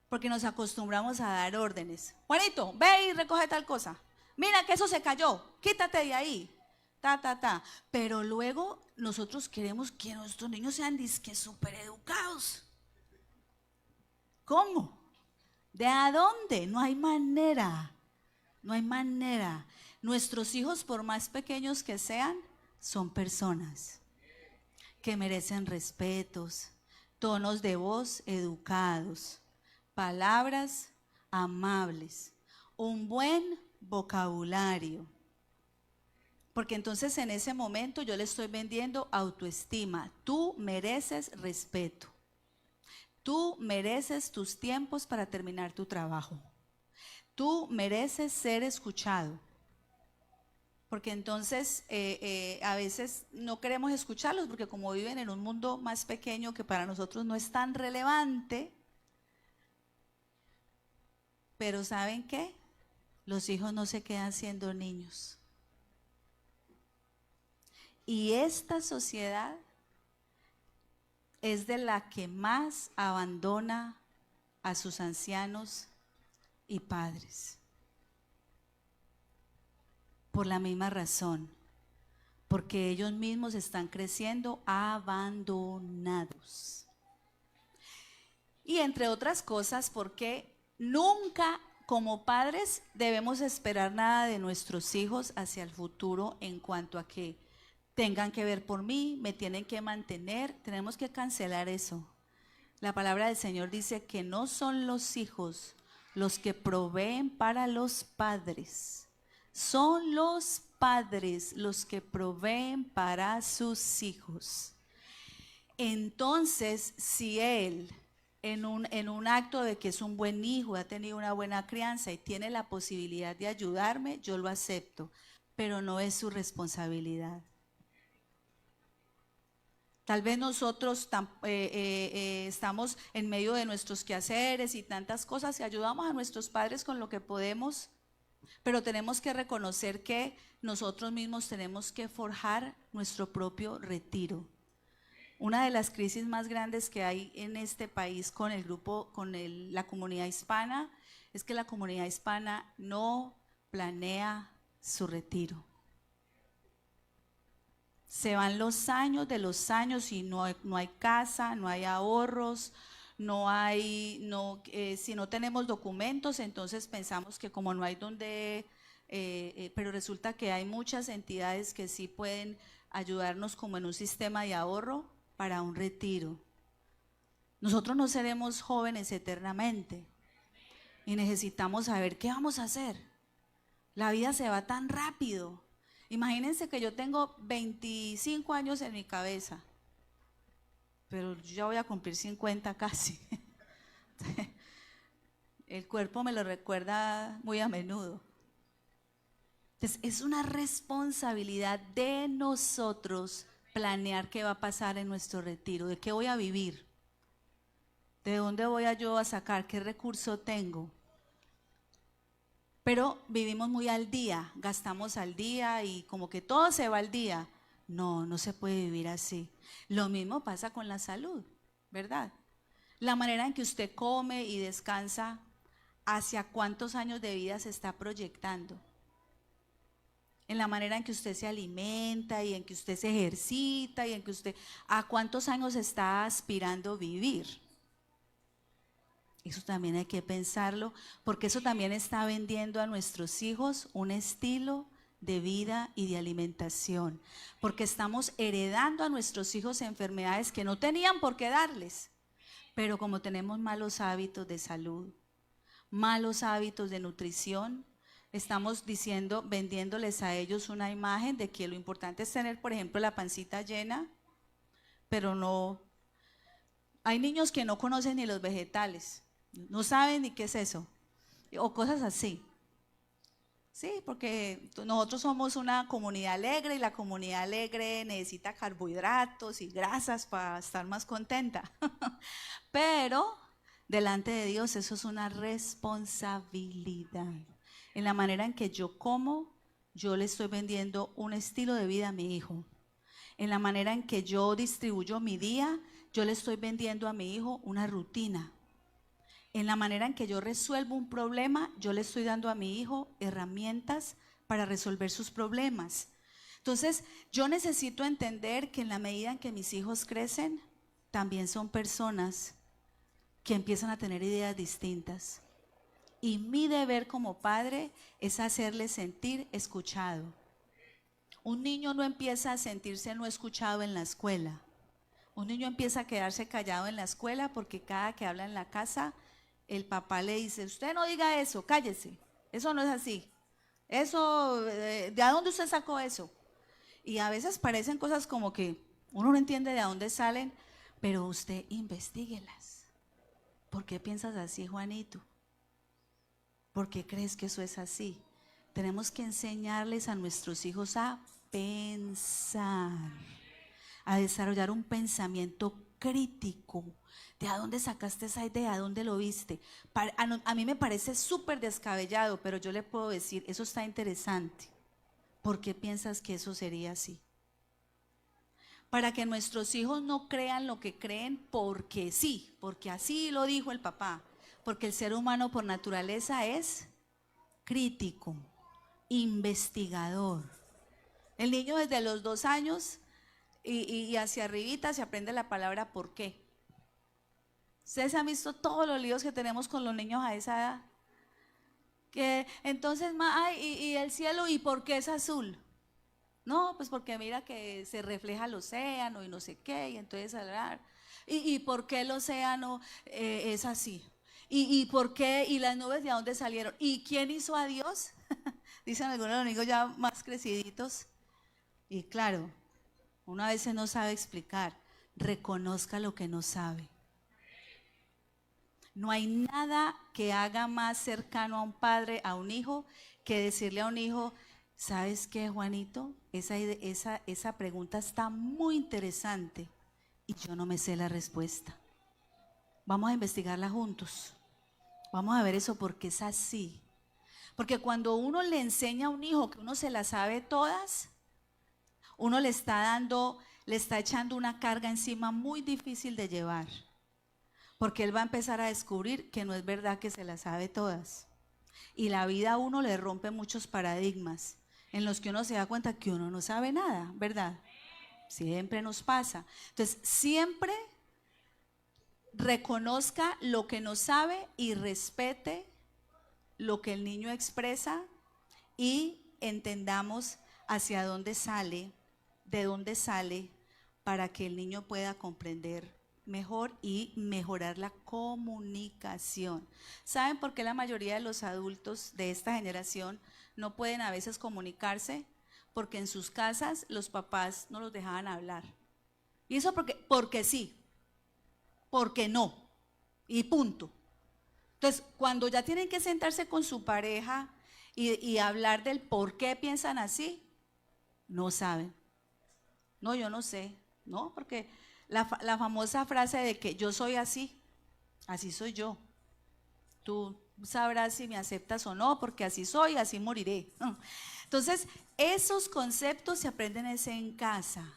Porque nos acostumbramos a dar órdenes. Juanito, ve y recoge tal cosa. Mira que eso se cayó, quítate de ahí. Pero luego nosotros queremos que nuestros niños sean disque súper educados. ¿Cómo? ¿De a dónde? No hay manera. No hay manera. Nuestros hijos, por más pequeños que sean, son personas que merecen respetos, tonos de voz educados, palabras amables, un buen vocabulario. Porque entonces en ese momento yo le estoy vendiendo autoestima. Tú mereces respeto. Tú mereces tus tiempos para terminar tu trabajo. Tú mereces ser escuchado. Porque entonces a veces no queremos escucharlos porque como viven en un mundo más pequeño que para nosotros no es tan relevante. Pero ¿saben qué? Los hijos no se quedan siendo niños. Y esta sociedad es de la que más abandona a sus ancianos y padres. Por la misma razón, porque ellos mismos están creciendo abandonados. Y entre otras cosas, porque nunca como padres debemos esperar nada de nuestros hijos hacia el futuro en cuanto a que tengan que ver por mí, me tienen que mantener. Tenemos que cancelar eso. La palabra del Señor dice que no son los hijos los que proveen para los padres, son los padres los que proveen para sus hijos. Entonces, si él en un acto de que es un buen hijo, ha tenido una buena crianza y tiene la posibilidad de ayudarme, yo lo acepto, pero no es su responsabilidad. Tal vez nosotros estamos en medio de nuestros quehaceres y tantas cosas y ayudamos a nuestros padres con lo que podemos, pero tenemos que reconocer que nosotros mismos tenemos que forjar nuestro propio retiro. Una de las crisis más grandes que hay en este país con el grupo, la comunidad hispana, es que la comunidad hispana no planea su retiro. Se van los años de los años y no hay casa, no hay ahorros, si no tenemos documentos, entonces pensamos que como no hay donde pero resulta que hay muchas entidades que sí pueden ayudarnos como en un sistema de ahorro para un retiro. Nosotros no seremos jóvenes eternamente y necesitamos saber qué vamos a hacer. La vida se va tan rápido. Imagínense que yo tengo 25 años en mi cabeza, pero yo ya voy a cumplir 50 casi. El cuerpo me lo recuerda muy a menudo. Entonces, es una responsabilidad de nosotros planear qué va a pasar en nuestro retiro, de qué voy a vivir, de dónde voy a yo a sacar, qué recurso tengo. Pero vivimos muy al día, gastamos al día y como que todo se va al día. No, no se puede vivir así. Lo mismo pasa con la salud, ¿verdad? La manera en que usted come y descansa, ¿hacia cuántos años de vida se está proyectando? En la manera en que usted se alimenta y en que usted se ejercita y en que usted, ¿a cuántos años está aspirando vivir? Eso también hay que pensarlo, porque eso también está vendiendo a nuestros hijos un estilo de vida y de alimentación, porque estamos heredando a nuestros hijos enfermedades que no tenían por qué darles, pero como tenemos malos hábitos de salud, malos hábitos de nutrición, estamos diciendo, vendiéndoles a ellos una imagen de que lo importante es tener, por ejemplo, la pancita llena, pero no, hay niños que no conocen ni los vegetales, no saben ni qué es eso, o cosas así. Sí, porque nosotros somos una comunidad alegre y la comunidad alegre necesita carbohidratos y grasas para estar más contenta. Pero delante de Dios eso es una responsabilidad. En la manera en que yo como, yo le estoy vendiendo un estilo de vida a mi hijo. En la manera en que yo distribuyo mi día, yo le estoy vendiendo a mi hijo una rutina. En la manera en que yo resuelvo un problema, yo le estoy dando a mi hijo herramientas para resolver sus problemas. Entonces, yo necesito entender que en la medida en que mis hijos crecen, también son personas que empiezan a tener ideas distintas. Y mi deber como padre es hacerles sentir escuchado. Un niño no empieza a sentirse no escuchado en la escuela. Un niño empieza a quedarse callado en la escuela porque cada que habla en la casa, el papá le dice, usted no diga eso, cállese, eso no es así. Eso, ¿de dónde usted sacó eso? Y a veces parecen cosas como que uno no entiende de dónde salen, pero usted investíguelas. ¿Por qué piensas así, Juanito? ¿Por qué crees que eso es así? Tenemos que enseñarles a nuestros hijos a pensar, a desarrollar un pensamiento crítico. ¿De dónde sacaste esa idea? ¿De dónde lo viste? A mí me parece súper descabellado, pero yo le puedo decir, eso está interesante. ¿Por qué piensas que eso sería así? Para que nuestros hijos no crean lo que creen porque sí, porque así lo dijo el papá, porque el ser humano por naturaleza es crítico, investigador. El niño desde los 2 años y hacia arribita se aprende la palabra ¿por qué? Ustedes han visto todos los líos que tenemos con los niños a esa edad. Que entonces, y el cielo, ¿y por qué es azul? No, pues porque mira que se refleja el océano y no sé qué, y entonces hablar. ¿Y por qué el océano es así? ¿Y por qué? ¿Y las nubes de dónde salieron? ¿Y quién hizo a Dios? Dicen algunos de los niños ya más creciditos. Y claro, uno a veces no sabe explicar. Reconozca lo que no sabe. No hay nada que haga más cercano a un padre, a un hijo, que decirle a un hijo, ¿sabes qué, Juanito? Esa pregunta está muy interesante y yo no me sé la respuesta. Vamos a investigarla juntos. Vamos a ver eso porque es así. Porque cuando uno le enseña a un hijo que uno se las sabe todas, uno le está echando una carga encima muy difícil de llevar. Porque él va a empezar a descubrir que no es verdad que se las sabe todas. Y la vida a uno le rompe muchos paradigmas en los que uno se da cuenta que uno no sabe nada, ¿verdad? Siempre nos pasa. Entonces, siempre reconozca lo que no sabe y respete lo que el niño expresa y entendamos hacia dónde sale, de dónde sale, para que el niño pueda comprender mejor y mejorar la comunicación. ¿Saben por qué la mayoría de los adultos de esta generación no pueden a veces comunicarse? Porque en sus casas los papás no los dejaban hablar. ¿Y eso porque sí? Porque no, y punto. Entonces, cuando ya tienen que sentarse con su pareja y hablar del por qué piensan así, no saben. No, yo no sé, ¿no? Porque la famosa frase de que yo soy así, así soy yo. Tú sabrás si me aceptas o no, porque así soy, así moriré. Entonces, esos conceptos se aprenden en casa,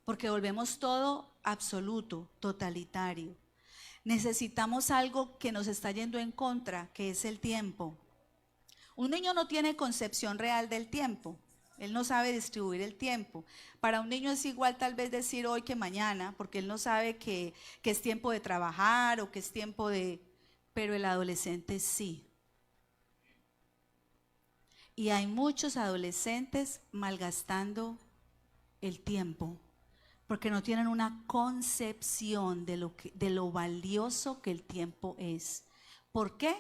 porque volvemos todo absoluto, totalitario. Necesitamos algo que nos está yendo en contra, que es el tiempo. Un niño no tiene concepción real del tiempo. Él no sabe distribuir el tiempo. Para un niño es igual tal vez decir hoy que mañana, porque él no sabe que es tiempo de trabajar o que es tiempo de... Pero el adolescente sí. Y hay muchos adolescentes malgastando el tiempo, porque no tienen una concepción de lo valioso que el tiempo es. ¿Por qué?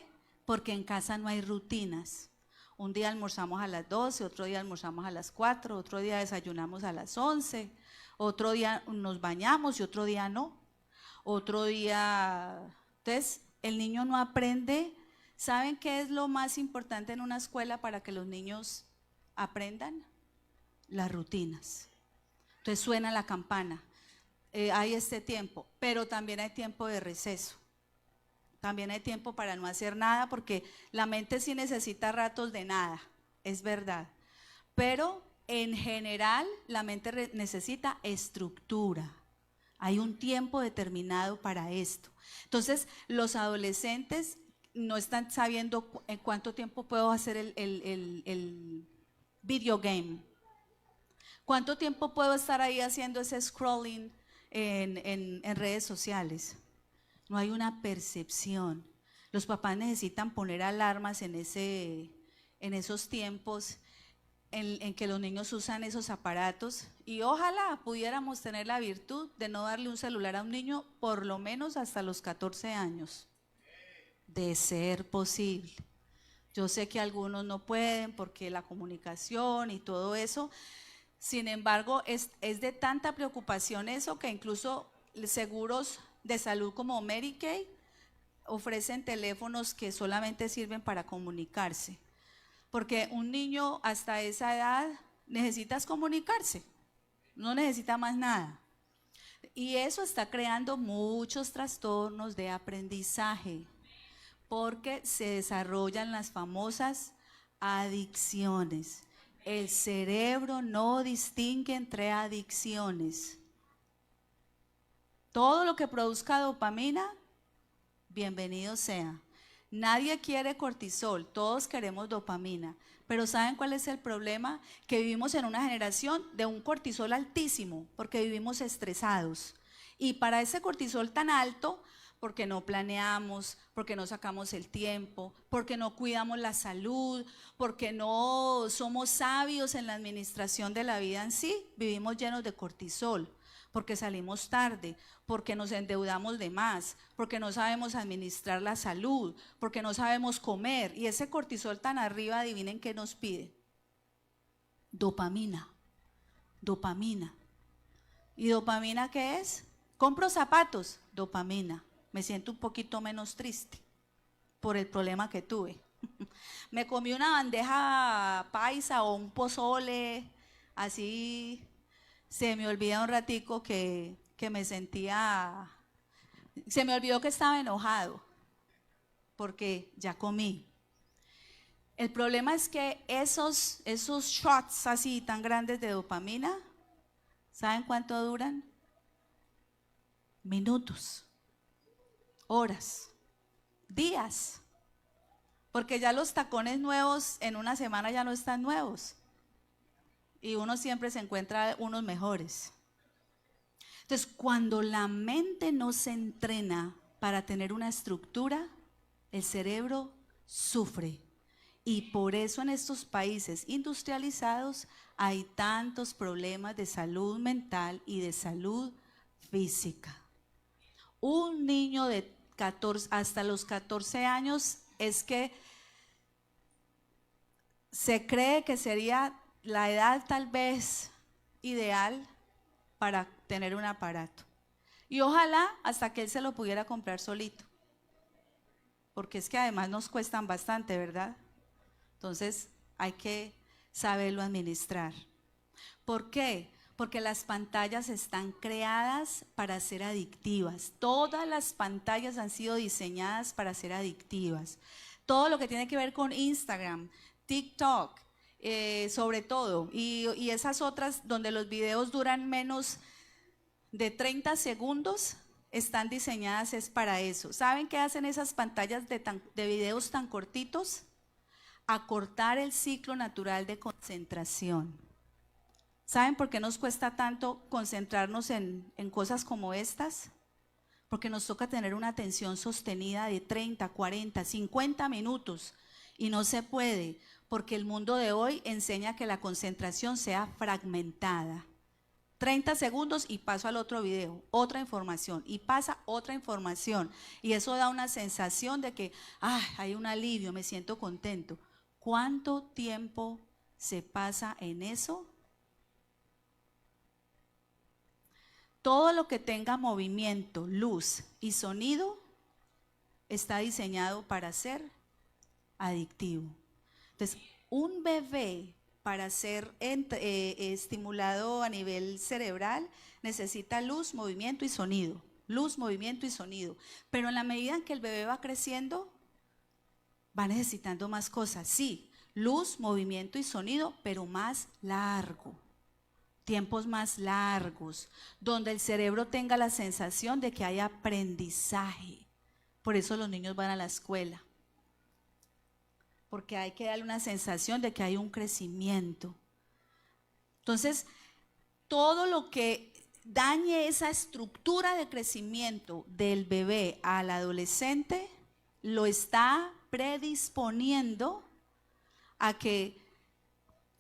Porque en casa no hay rutinas. Un día almorzamos a las 12, otro día almorzamos a las 4, otro día desayunamos a las 11, otro día nos bañamos y otro día no. Otro día, entonces el niño no aprende. ¿Saben qué es lo más importante en una escuela para que los niños aprendan? Las rutinas. Entonces suena la campana, hay este tiempo, pero también hay tiempo de receso. También hay tiempo para no hacer nada, porque la mente sí necesita ratos de nada, es verdad. Pero en general la mente necesita estructura. Hay un tiempo determinado para esto. Entonces los adolescentes no están sabiendo en cuánto tiempo puedo hacer el video game. ¿Cuánto tiempo puedo estar ahí haciendo ese scrolling en redes sociales? No hay una percepción. Los papás necesitan poner alarmas en esos tiempos en que los niños usan esos aparatos, y ojalá pudiéramos tener la virtud de no darle un celular a un niño por lo menos hasta los 14 años, de ser posible. Yo sé que algunos no pueden porque la comunicación y todo eso. Sin embargo, es de tanta preocupación eso que incluso seguros de salud como Medicaid ofrecen teléfonos que solamente sirven para comunicarse. Porque un niño hasta esa edad necesita comunicarse, no necesita más nada. Y eso está creando muchos trastornos de aprendizaje, porque se desarrollan las famosas adicciones. El cerebro no distingue entre adicciones. Todo lo que produzca dopamina, bienvenido sea. Nadie quiere cortisol, todos queremos dopamina. Pero ¿saben cuál es el problema? Que vivimos en una generación de un cortisol altísimo, porque vivimos estresados. Y para ese cortisol tan alto, porque no planeamos, porque no sacamos el tiempo, porque no cuidamos la salud, porque no somos sabios en la administración de la vida en sí, vivimos llenos de cortisol, porque salimos tarde, porque nos endeudamos de más, porque no sabemos administrar la salud, porque no sabemos comer, y ese cortisol tan arriba, adivinen qué nos pide: dopamina, dopamina. ¿Y dopamina qué es? Compro zapatos, dopamina. Me siento un poquito menos triste por el problema que tuve. Me comí una bandeja paisa o un pozole, así se me olvida un ratico que me sentía, se me olvidó que estaba enojado porque ya comí. El problema es que esos shots así tan grandes de dopamina, ¿saben cuánto duran? Minutos, horas, días, porque ya los tacones nuevos en una semana ya no están nuevos y uno siempre se encuentra unos mejores. Entonces, cuando la mente no se entrena para tener una estructura, el cerebro sufre Y por eso en estos países industrializados hay tantos problemas de salud mental y de salud física. Un niño de 14, hasta los 14 años es que se cree que sería la edad tal vez ideal para tener un aparato. Y ojalá hasta que él se lo pudiera comprar solito. Porque es que además nos cuestan bastante, ¿verdad? Entonces hay que saberlo administrar. ¿Por qué? Porque las pantallas están creadas para ser adictivas. Todas las pantallas han sido diseñadas para ser adictivas. Todo lo que tiene que ver con Instagram, TikTok, sobre todo, y esas otras donde los videos duran menos de 30 segundos, están diseñadas es para eso. ¿Saben qué hacen esas pantallas de videos tan cortitos? Acortar el ciclo natural de concentración. ¿Saben por qué nos cuesta tanto concentrarnos en cosas como estas? Porque nos toca tener una atención sostenida de 30, 40, 50 minutos y no se puede, porque el mundo de hoy enseña que la concentración sea fragmentada. 30 segundos y paso al otro video, otra información, y pasa otra información. Y eso da una sensación de que hay un alivio, me siento contento. ¿Cuánto tiempo se pasa en eso? Todo lo que tenga movimiento, luz y sonido está diseñado para ser adictivo. Entonces, un bebé para ser estimulado a nivel cerebral necesita luz, movimiento y sonido. Luz, movimiento y sonido. Pero en la medida en que el bebé va creciendo, va necesitando más cosas. Sí, luz, movimiento y sonido, pero más largo. Tiempos más largos, donde el cerebro tenga la sensación de que hay aprendizaje. Por eso los niños van a la escuela, porque hay que darle una sensación de que hay un crecimiento. Entonces, todo lo que dañe esa estructura de crecimiento del bebé al adolescente, lo está predisponiendo a que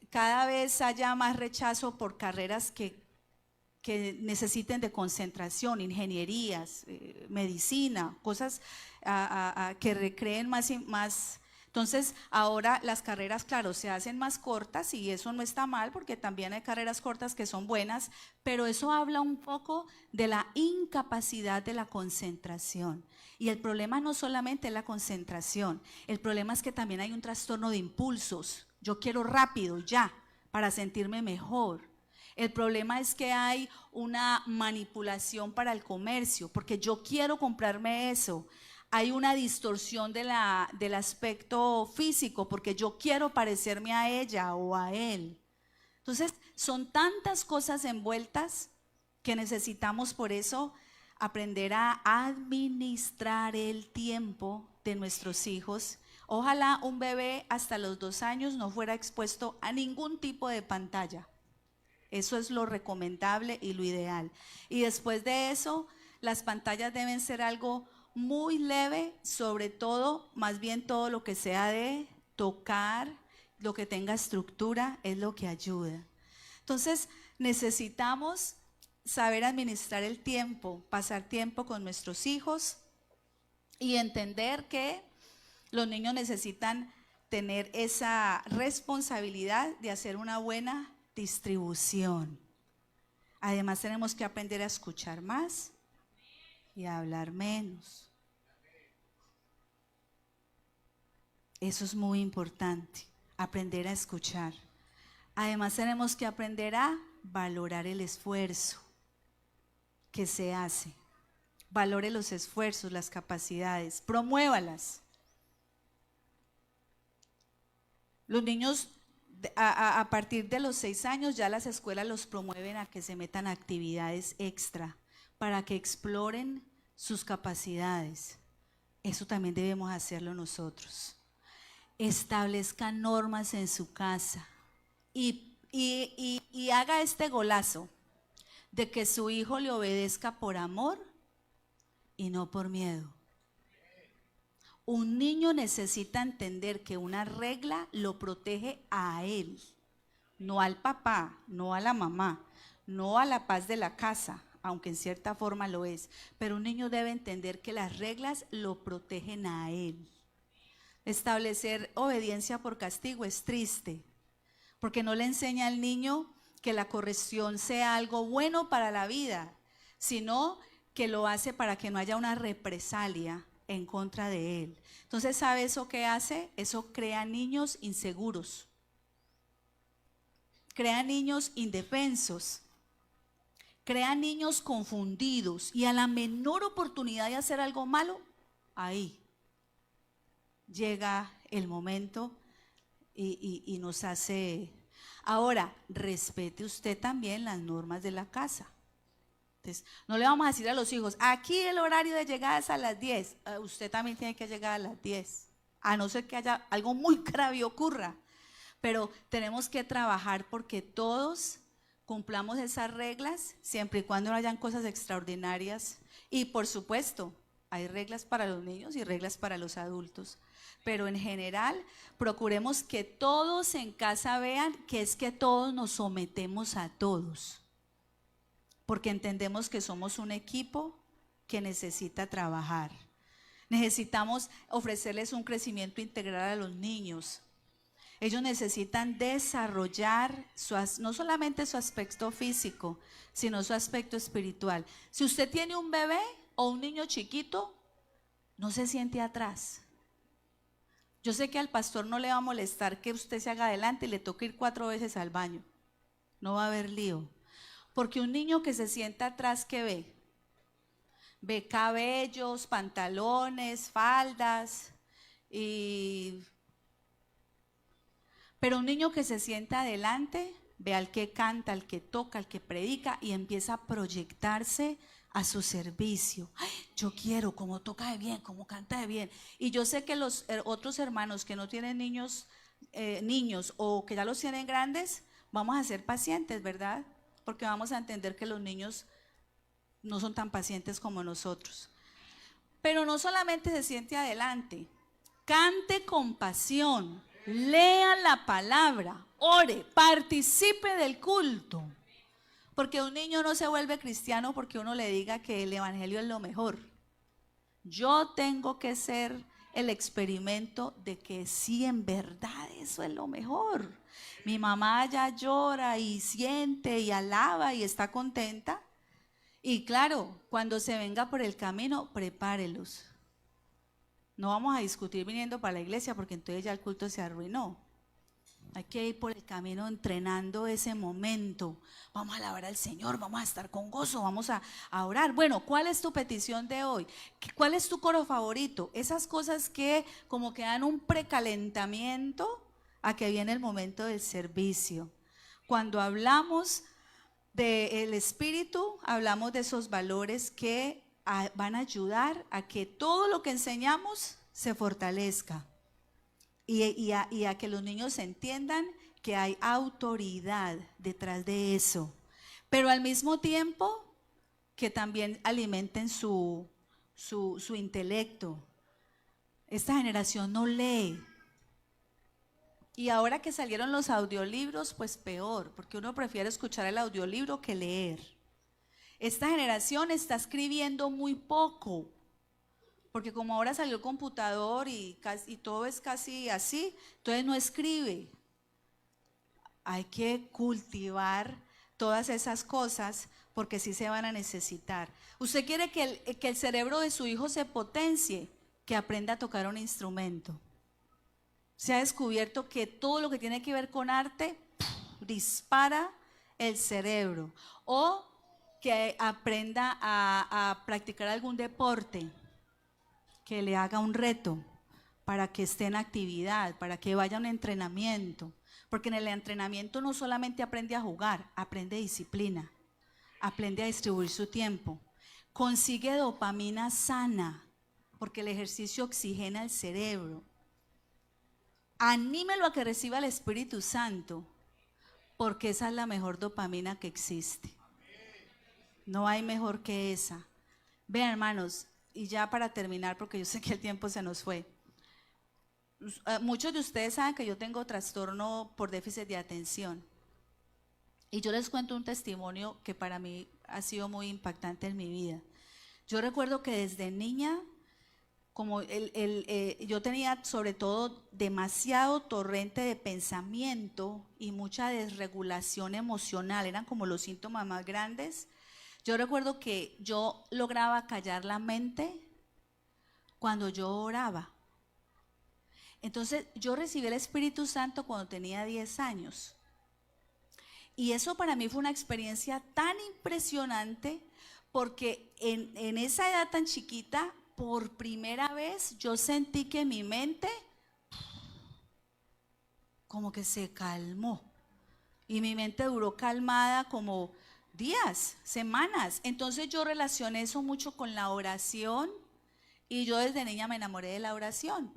cada vez haya más rechazo por carreras que necesiten de concentración, ingenierías, medicina, cosas que recreen más. Entonces ahora las carreras, claro, se hacen más cortas y eso no está mal porque también hay carreras cortas que son buenas, pero eso habla un poco de la incapacidad de la concentración. Y el problema no solamente es la concentración, el problema es que también hay un trastorno de impulsos. Yo quiero rápido, ya, para sentirme mejor. El problema es que hay una manipulación para el comercio, porque yo quiero comprarme eso. Hay una distorsión del aspecto físico, porque yo quiero parecerme a ella o a él. Entonces, son tantas cosas envueltas que necesitamos por eso aprender a administrar el tiempo de nuestros hijos. Ojalá un bebé hasta los 2 años no fuera expuesto a ningún tipo de pantalla. Eso es lo recomendable y lo ideal. Y después de eso, las pantallas deben ser algo muy leve, sobre todo, más bien todo lo que sea de tocar, lo que tenga estructura, es lo que ayuda. Entonces, necesitamos saber administrar el tiempo, pasar tiempo con nuestros hijos y entender que los niños necesitan tener esa responsabilidad de hacer una buena distribución. Además tenemos que aprender a escuchar más y a hablar menos. Eso es muy importante, aprender a escuchar. Además tenemos que aprender a valorar el esfuerzo que se hace. Valore los esfuerzos, las capacidades, promuévalas. Los niños a partir de los 6 años ya las escuelas los promueven a que se metan a actividades extra para que exploren sus capacidades. Eso también debemos hacerlo nosotros. Establezca normas en su casa y haga este golazo de que su hijo le obedezca por amor y no por miedo. Un niño necesita entender que una regla lo protege a él, no al papá, no a la mamá, no a la paz de la casa, aunque en cierta forma lo es. Pero un niño debe entender que las reglas lo protegen a él. Establecer obediencia por castigo es triste, porque no le enseña al niño que la corrección sea algo bueno para la vida, sino que lo hace para que no haya una represalia en contra de él. Entonces, ¿sabe eso qué hace? Eso crea niños inseguros, crea niños indefensos, crea niños confundidos, y a la menor oportunidad de hacer algo malo, ahí llega el momento y nos hace. Ahora, respete usted también las normas de la casa. Entonces, no le vamos a decir a los hijos, aquí el horario de llegada es a las 10, usted también tiene que llegar a las 10, a no ser que haya algo muy grave ocurra. Pero tenemos que trabajar porque todos cumplamos esas reglas, siempre y cuando no hayan cosas extraordinarias. Y por supuesto, hay reglas para los niños y reglas para los adultos. Pero en general, procuremos que todos en casa vean que es que todos nos sometemos a todos, porque entendemos que somos un equipo que necesita trabajar. Necesitamos ofrecerles un crecimiento integral a los niños. Ellos necesitan desarrollar no solamente su aspecto físico, sino su aspecto espiritual. Si usted tiene un bebé o un niño chiquito, no se siente atrás. Yo sé que al pastor no le va a molestar que usted se haga adelante y le toque ir 4 veces al baño. No va a haber lío. Porque un niño que se sienta atrás, ¿qué ve? Ve cabellos, pantalones, faldas. Pero un niño que se sienta adelante, ve al que canta, al que toca, al que predica, y empieza a proyectarse a su servicio. Ay, yo quiero, como toca de bien, como canta de bien. Y yo sé que los otros hermanos que no tienen niños o que ya los tienen grandes, vamos a ser pacientes, ¿verdad? Porque vamos a entender que los niños no son tan pacientes como nosotros. Pero no solamente se siente adelante, cante con pasión, lea la palabra, ore, participe del culto. Porque un niño no se vuelve cristiano porque uno le diga que el evangelio es lo mejor. Yo tengo que ser el experimento de que sí, en verdad eso es lo mejor. Mi mamá ya llora y siente y alaba y está contenta. Y claro, cuando se venga por el camino, prepárelos. No vamos a discutir viniendo para la iglesia porque entonces ya el culto se arruinó. Hay que ir por el camino entrenando ese momento. Vamos a alabar al Señor, vamos a estar con gozo, vamos a orar. Bueno, ¿cuál es tu petición de hoy? ¿Cuál es tu coro favorito? Esas cosas que como que dan un precalentamiento a que viene el momento del servicio. Cuando hablamos del espíritu, hablamos de esos valores que van a ayudar a que todo lo que enseñamos se fortalezca. Y a que los niños entiendan que hay autoridad detrás de eso, pero al mismo tiempo que también alimenten su intelecto. Esta generación no lee, y ahora que salieron los audiolibros, pues peor, porque uno prefiere escuchar el audiolibro que leer. Esta generación está escribiendo muy poco, porque como ahora salió el computador y todo es casi así, entonces no escribe. Hay que cultivar todas esas cosas porque sí se van a necesitar. Usted quiere que el cerebro de su hijo se potencie, que aprenda a tocar un instrumento. Se ha descubierto que todo lo que tiene que ver con arte dispara el cerebro. O que aprenda a practicar algún deporte, que le haga un reto para que esté en actividad, para que vaya a un entrenamiento. Porque en el entrenamiento no solamente aprende a jugar, aprende disciplina, aprende a distribuir su tiempo, consigue dopamina sana, porque el ejercicio oxigena el cerebro. Anímelo a que reciba el Espíritu Santo, porque esa es la mejor dopamina que existe. No hay mejor que esa. Vean, hermanos, y ya para terminar, porque yo sé que el tiempo se nos fue. Muchos de ustedes saben que yo tengo trastorno por déficit de atención. Y yo les cuento un testimonio que para mí ha sido muy impactante en mi vida. Yo recuerdo que desde niña, como yo tenía sobre todo demasiado torrente de pensamiento y mucha desregulación emocional, eran como los síntomas más grandes. Yo recuerdo que yo lograba callar la mente cuando yo oraba. Entonces yo recibí el Espíritu Santo cuando tenía 10 años. Y eso para mí fue una experiencia tan impresionante porque en esa edad tan chiquita, por primera vez yo sentí que mi mente como que se calmó. Y mi mente duró calmada como días, semanas. Entonces yo relacioné eso mucho con la oración y yo desde niña me enamoré de la oración.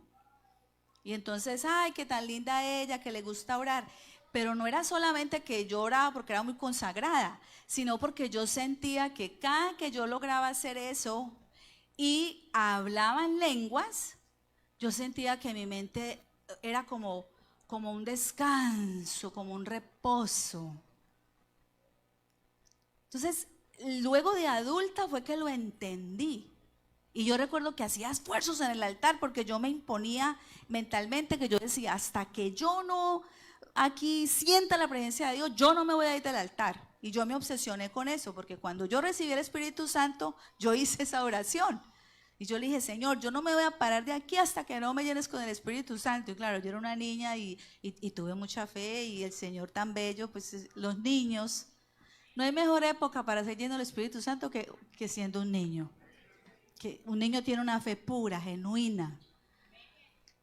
Y entonces, ay, qué tan linda ella, que le gusta orar. Pero no era solamente que yo oraba porque era muy consagrada, sino porque yo sentía que cada que yo lograba hacer eso y hablaba en lenguas, yo sentía que mi mente era como un descanso, como un reposo. Entonces, luego de adulta fue que lo entendí. Y yo recuerdo que hacía esfuerzos en el altar porque yo me imponía mentalmente que yo decía, hasta que yo no aquí sienta la presencia de Dios, yo no me voy a ir del altar. Y yo me obsesioné con eso porque cuando yo recibí el Espíritu Santo, yo hice esa oración. Y yo le dije, Señor, yo no me voy a parar de aquí hasta que no me llenes con el Espíritu Santo. Y claro, yo era una niña y tuve mucha fe y el Señor tan bello, pues los niños, no hay mejor época para ser lleno del Espíritu Santo que siendo un niño. Que un niño tiene una fe pura, genuina.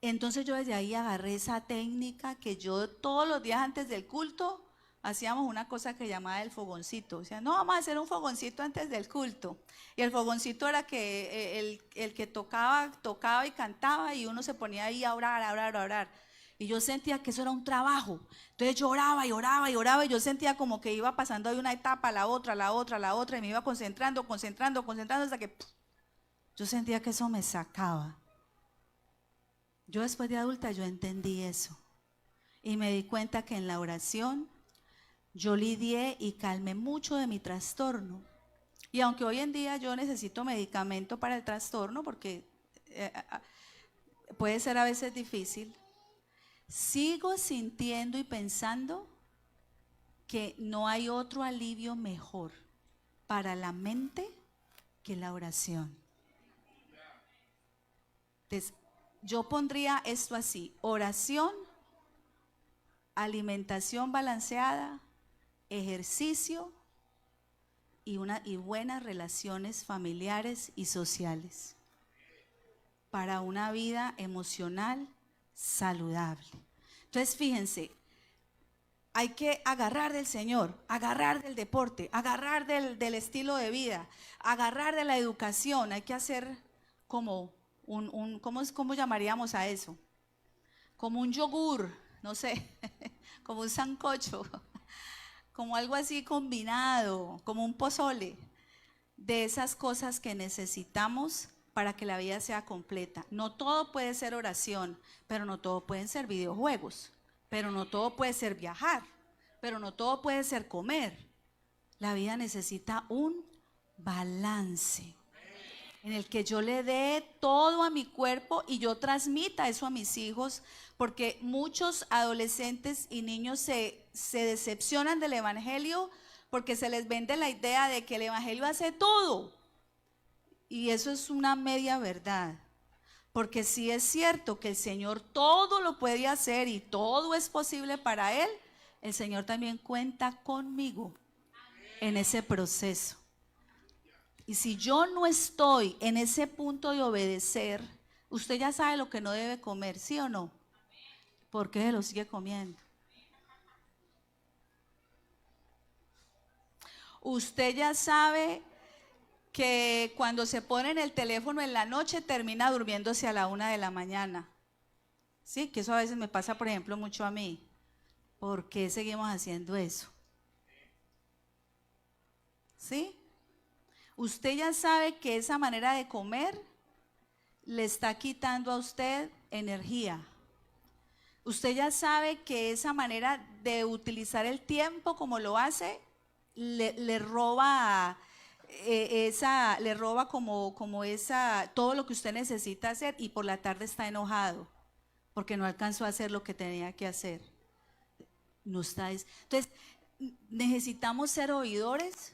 Entonces yo desde ahí agarré esa técnica que yo todos los días antes del culto hacíamos una cosa que llamaba el fogoncito. O sea, no, vamos a hacer un fogoncito antes del culto. Y el fogoncito era que el que tocaba y cantaba y uno se ponía ahí a orar, a orar, a orar. Y yo sentía que eso era un trabajo. Entonces yo oraba y oraba y oraba y yo sentía como que iba pasando de una etapa a la otra, a la otra, a la otra y me iba concentrando hasta que yo sentía que eso me sacaba. Yo después de adulta yo entendí eso y me di cuenta que en la oración yo lidié y calmé mucho de mi trastorno. Y aunque hoy en día yo necesito medicamento para el trastorno porque puede ser a veces difícil, sigo sintiendo y pensando que no hay otro alivio mejor para la mente que la oración. Entonces, yo pondría esto así: oración, alimentación balanceada, ejercicio y buenas relaciones familiares y sociales para una vida emocional saludable. Entonces, fíjense, hay que agarrar del Señor, agarrar del deporte, agarrar del estilo de vida, agarrar de la educación. Hay que hacer como ¿cómo llamaríamos a eso? Como un yogur, no sé, como un sancocho, como algo así combinado, como un pozole, de esas cosas que necesitamos para que la vida sea completa. No todo puede ser oración, pero no todo pueden ser videojuegos, pero no todo puede ser viajar, pero no todo puede ser comer. La vida necesita un balance en el que yo le dé todo a mi cuerpo y yo transmita eso a mis hijos, porque muchos adolescentes y niños se decepcionan del evangelio porque se les vende la idea de que el evangelio hace todo. Y eso es una media verdad, porque sí es cierto que el Señor todo lo puede hacer y todo es posible para Él. El Señor también cuenta conmigo en ese proceso. Y si yo no estoy en ese punto de obedecer, usted ya sabe lo que no debe comer, ¿sí o no? ¿Por qué lo sigue comiendo? Usted ya sabe que cuando se pone en el teléfono en la noche termina durmiéndose a la 1 de la mañana. Sí, que eso a veces me pasa, por ejemplo, mucho a mí. ¿Por qué seguimos haciendo eso? ¿Sí? Usted ya sabe que esa manera de comer le está quitando a usted energía, Usted ya sabe que esa manera de utilizar el tiempo como lo hace, le roba le roba como esa, todo lo que usted necesita hacer, y por la tarde está enojado porque no alcanzó a hacer lo que tenía que hacer. No está, entonces, necesitamos ser oidores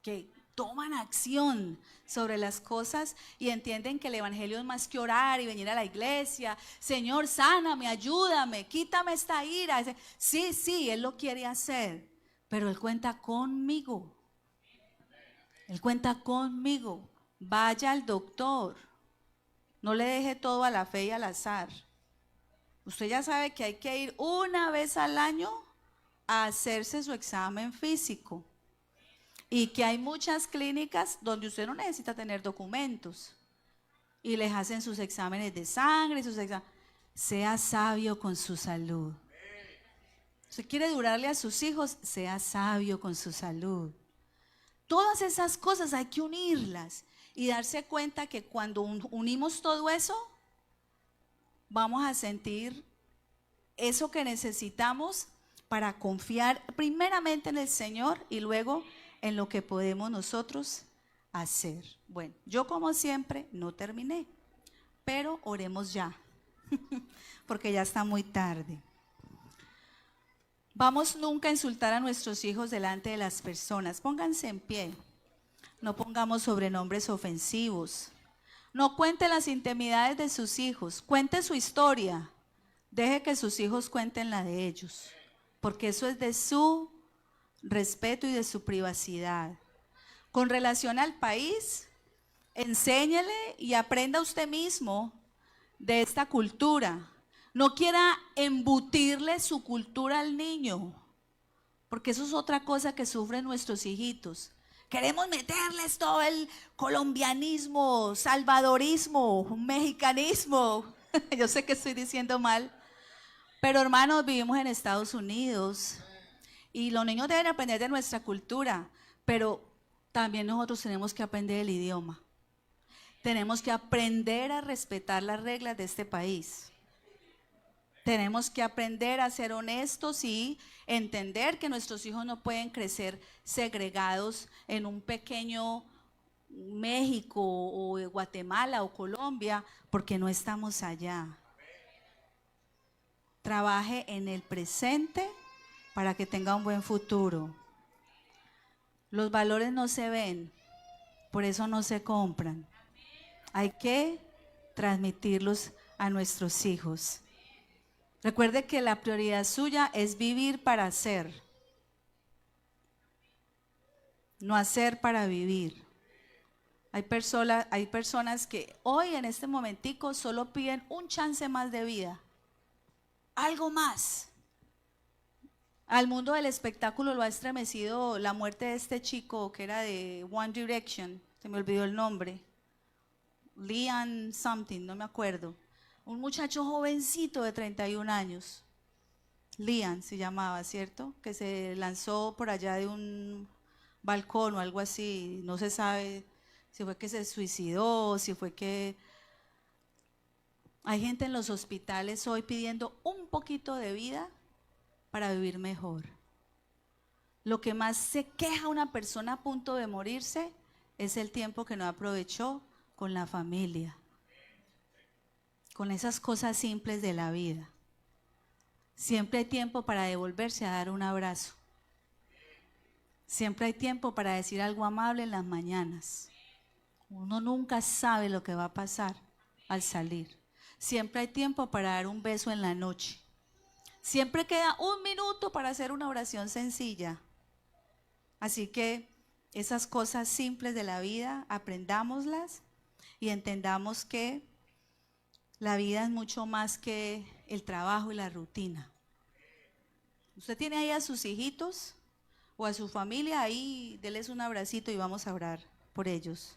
que toman acción sobre las cosas y entienden que el evangelio es más que orar y venir a la iglesia. Señor, sáname, ayúdame, quítame esta ira. Sí, Él lo quiere hacer, pero Él cuenta conmigo. Él cuenta conmigo. Vaya al doctor. No le deje todo a la fe y al azar. Usted ya sabe que hay que ir una vez al año a hacerse su examen físico. Y que hay muchas clínicas donde usted no necesita tener documentos. Y les hacen sus exámenes de sangre, Sea sabio con su salud. Si quiere durarle a sus hijos, sea sabio con su salud. Todas esas cosas hay que unirlas y darse cuenta que cuando unimos todo eso, vamos a sentir eso que necesitamos para confiar primeramente en el Señor y luego en lo que podemos nosotros hacer. Bueno, yo como siempre no terminé, pero oremos ya, porque ya está muy tarde. Vamos nunca a insultar a nuestros hijos delante de las personas. Pónganse en pie. No pongamos sobrenombres ofensivos. No cuente las intimidades de sus hijos. Cuente su historia. Deje que sus hijos cuenten la de ellos, porque eso es de su respeto y de su privacidad. Con relación al país, enséñele y aprenda usted mismo de esta cultura. No quiera embutirle su cultura al niño, porque eso es otra cosa que sufren nuestros hijitos. Queremos meterles todo el colombianismo, salvadorismo, mexicanismo. Yo sé que estoy diciendo mal, pero hermanos, vivimos en Estados Unidos y los niños deben aprender de nuestra cultura, pero también nosotros tenemos que aprender el idioma. Tenemos que aprender a respetar las reglas de este país. Tenemos que aprender a ser honestos y entender que nuestros hijos no pueden crecer segregados en un pequeño México o Guatemala o Colombia, porque no estamos allá. Trabaje en el presente para que tenga un buen futuro. Los valores no se ven, por eso no se compran. Hay que transmitirlos a nuestros hijos. Recuerde que la prioridad suya es vivir para hacer, no hacer para vivir. Hay personas que hoy en este momentico solo piden un chance más de vida, algo más. Al mundo del espectáculo lo ha estremecido la muerte de este chico que era de One Direction, se me olvidó el nombre, Liam something, no me acuerdo. Un muchacho jovencito de 31 años, Liam se llamaba, ¿cierto? Que se lanzó por allá de un balcón o algo así, no se sabe si fue que se suicidó, si fue que… Hay gente en los hospitales hoy pidiendo un poquito de vida para vivir mejor. Lo que más se queja una persona a punto de morirse es el tiempo que no aprovechó con la familia, con esas cosas simples de la vida. Siempre hay tiempo para devolverse a dar un abrazo. Siempre hay tiempo para decir algo amable en las mañanas. Uno nunca sabe lo que va a pasar al salir. Siempre hay tiempo para dar un beso en la noche. Siempre queda un minuto para hacer una oración sencilla. Así que esas cosas simples de la vida, aprendámoslas y entendamos que la vida es mucho más que el trabajo y la rutina. Usted tiene ahí a sus hijitos o a su familia, ahí déles un abracito y vamos a orar por ellos,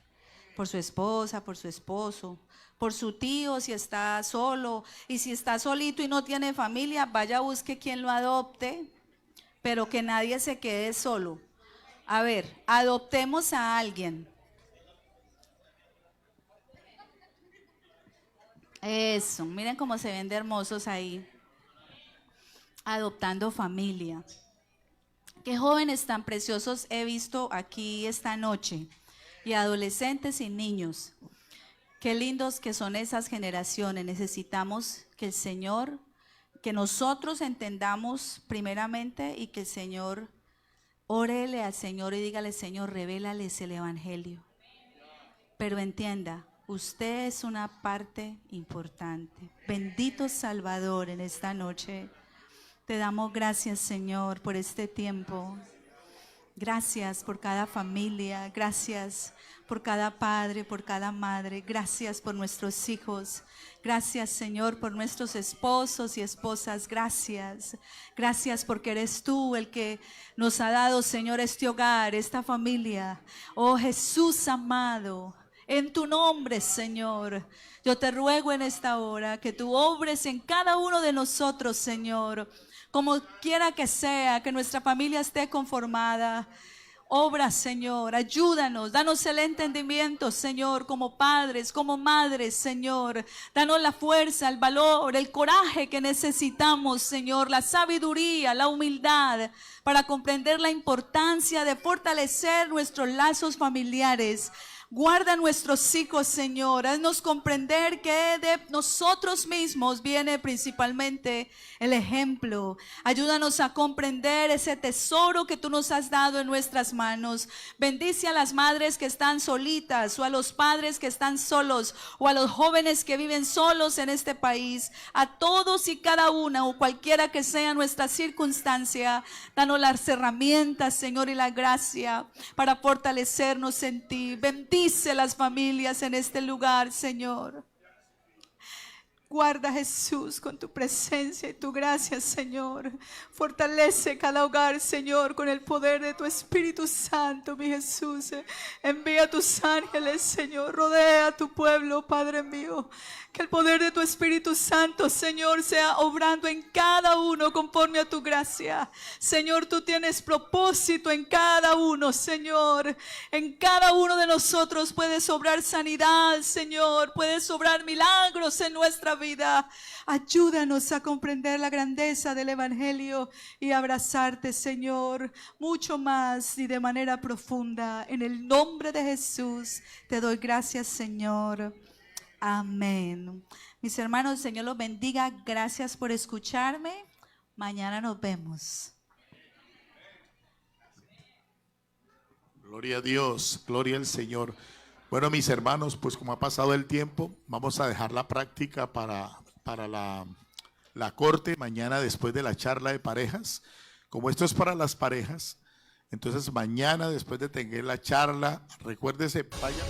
por su esposa, por su esposo, por su tío si está solo, y si está solito y no tiene familia, vaya, busque quien lo adopte, pero que nadie se quede solo. A ver, adoptemos a alguien. Eso, miren cómo se ven de hermosos ahí, adoptando familia. Qué jóvenes tan preciosos he visto aquí esta noche, y adolescentes y niños. Qué lindos que son esas generaciones. Necesitamos que el Señor, que nosotros entendamos primeramente, y que el Señor, órele al Señor y dígale: Señor, revélales el Evangelio. Pero entienda, usted es una parte importante. Bendito Salvador, en esta noche te damos gracias, Señor, por este tiempo. Gracias por cada familia, gracias por cada padre, por cada madre, gracias por nuestros hijos, gracias, Señor, por nuestros esposos y esposas, gracias porque eres tú el que nos ha dado, Señor, este hogar, esta familia. Oh Jesús amado, en tu nombre, Señor, yo te ruego en esta hora que tú obres en cada uno de nosotros, Señor. Como quiera que sea, que nuestra familia esté conformada. Obra, Señor, ayúdanos, danos el entendimiento, Señor, como padres, como madres, Señor. Danos la fuerza, el valor, el coraje que necesitamos, Señor, la sabiduría, la humildad, para comprender la importancia de fortalecer nuestros lazos familiares. Guarda a nuestros hijos, Señor. Haznos comprender que de nosotros mismos viene principalmente el ejemplo. Ayúdanos a comprender ese tesoro que tú nos has dado en nuestras manos. Bendice a las madres que están solitas, o a los padres que están solos, o a los jóvenes que viven solos en este país. A todos y cada una, o cualquiera que sea nuestra circunstancia, danos las herramientas, Señor, y la gracia para fortalecernos en ti. Bendice las familias en este lugar, Señor. Guarda, Jesús, con tu presencia y tu gracia, Señor. Fortalece cada hogar, Señor, con el poder de tu Espíritu Santo, mi Jesús. Envía tus ángeles, Señor. Rodea a tu pueblo, Padre mío. Que el poder de tu Espíritu Santo, Señor, sea obrando en cada uno conforme a tu gracia. Señor, tú tienes propósito en cada uno, Señor. En cada uno de nosotros puedes obrar sanidad, Señor. Puedes obrar milagros en nuestra vida. Ayúdanos a comprender la grandeza del Evangelio y abrazarte, Señor, mucho más y de manera profunda. En el nombre de Jesús te doy gracias, Señor. Amén. Mis hermanos, el Señor los bendiga. Gracias por escucharme. Mañana nos vemos. Gloria a Dios, gloria al Señor. Bueno, mis hermanos, pues como ha pasado el tiempo, vamos a dejar la práctica para la corte mañana después de la charla de parejas. Como esto es para las parejas, entonces mañana después de tener la charla, recuérdese, vaya.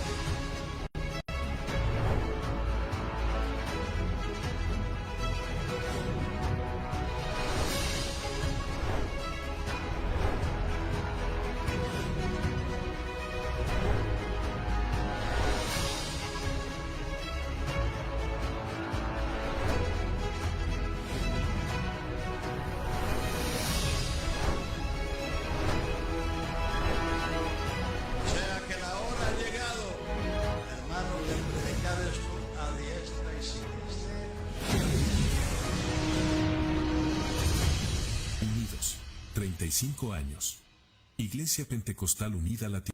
Unidos, 35 años. Iglesia Pentecostal Unida Latinoamérica.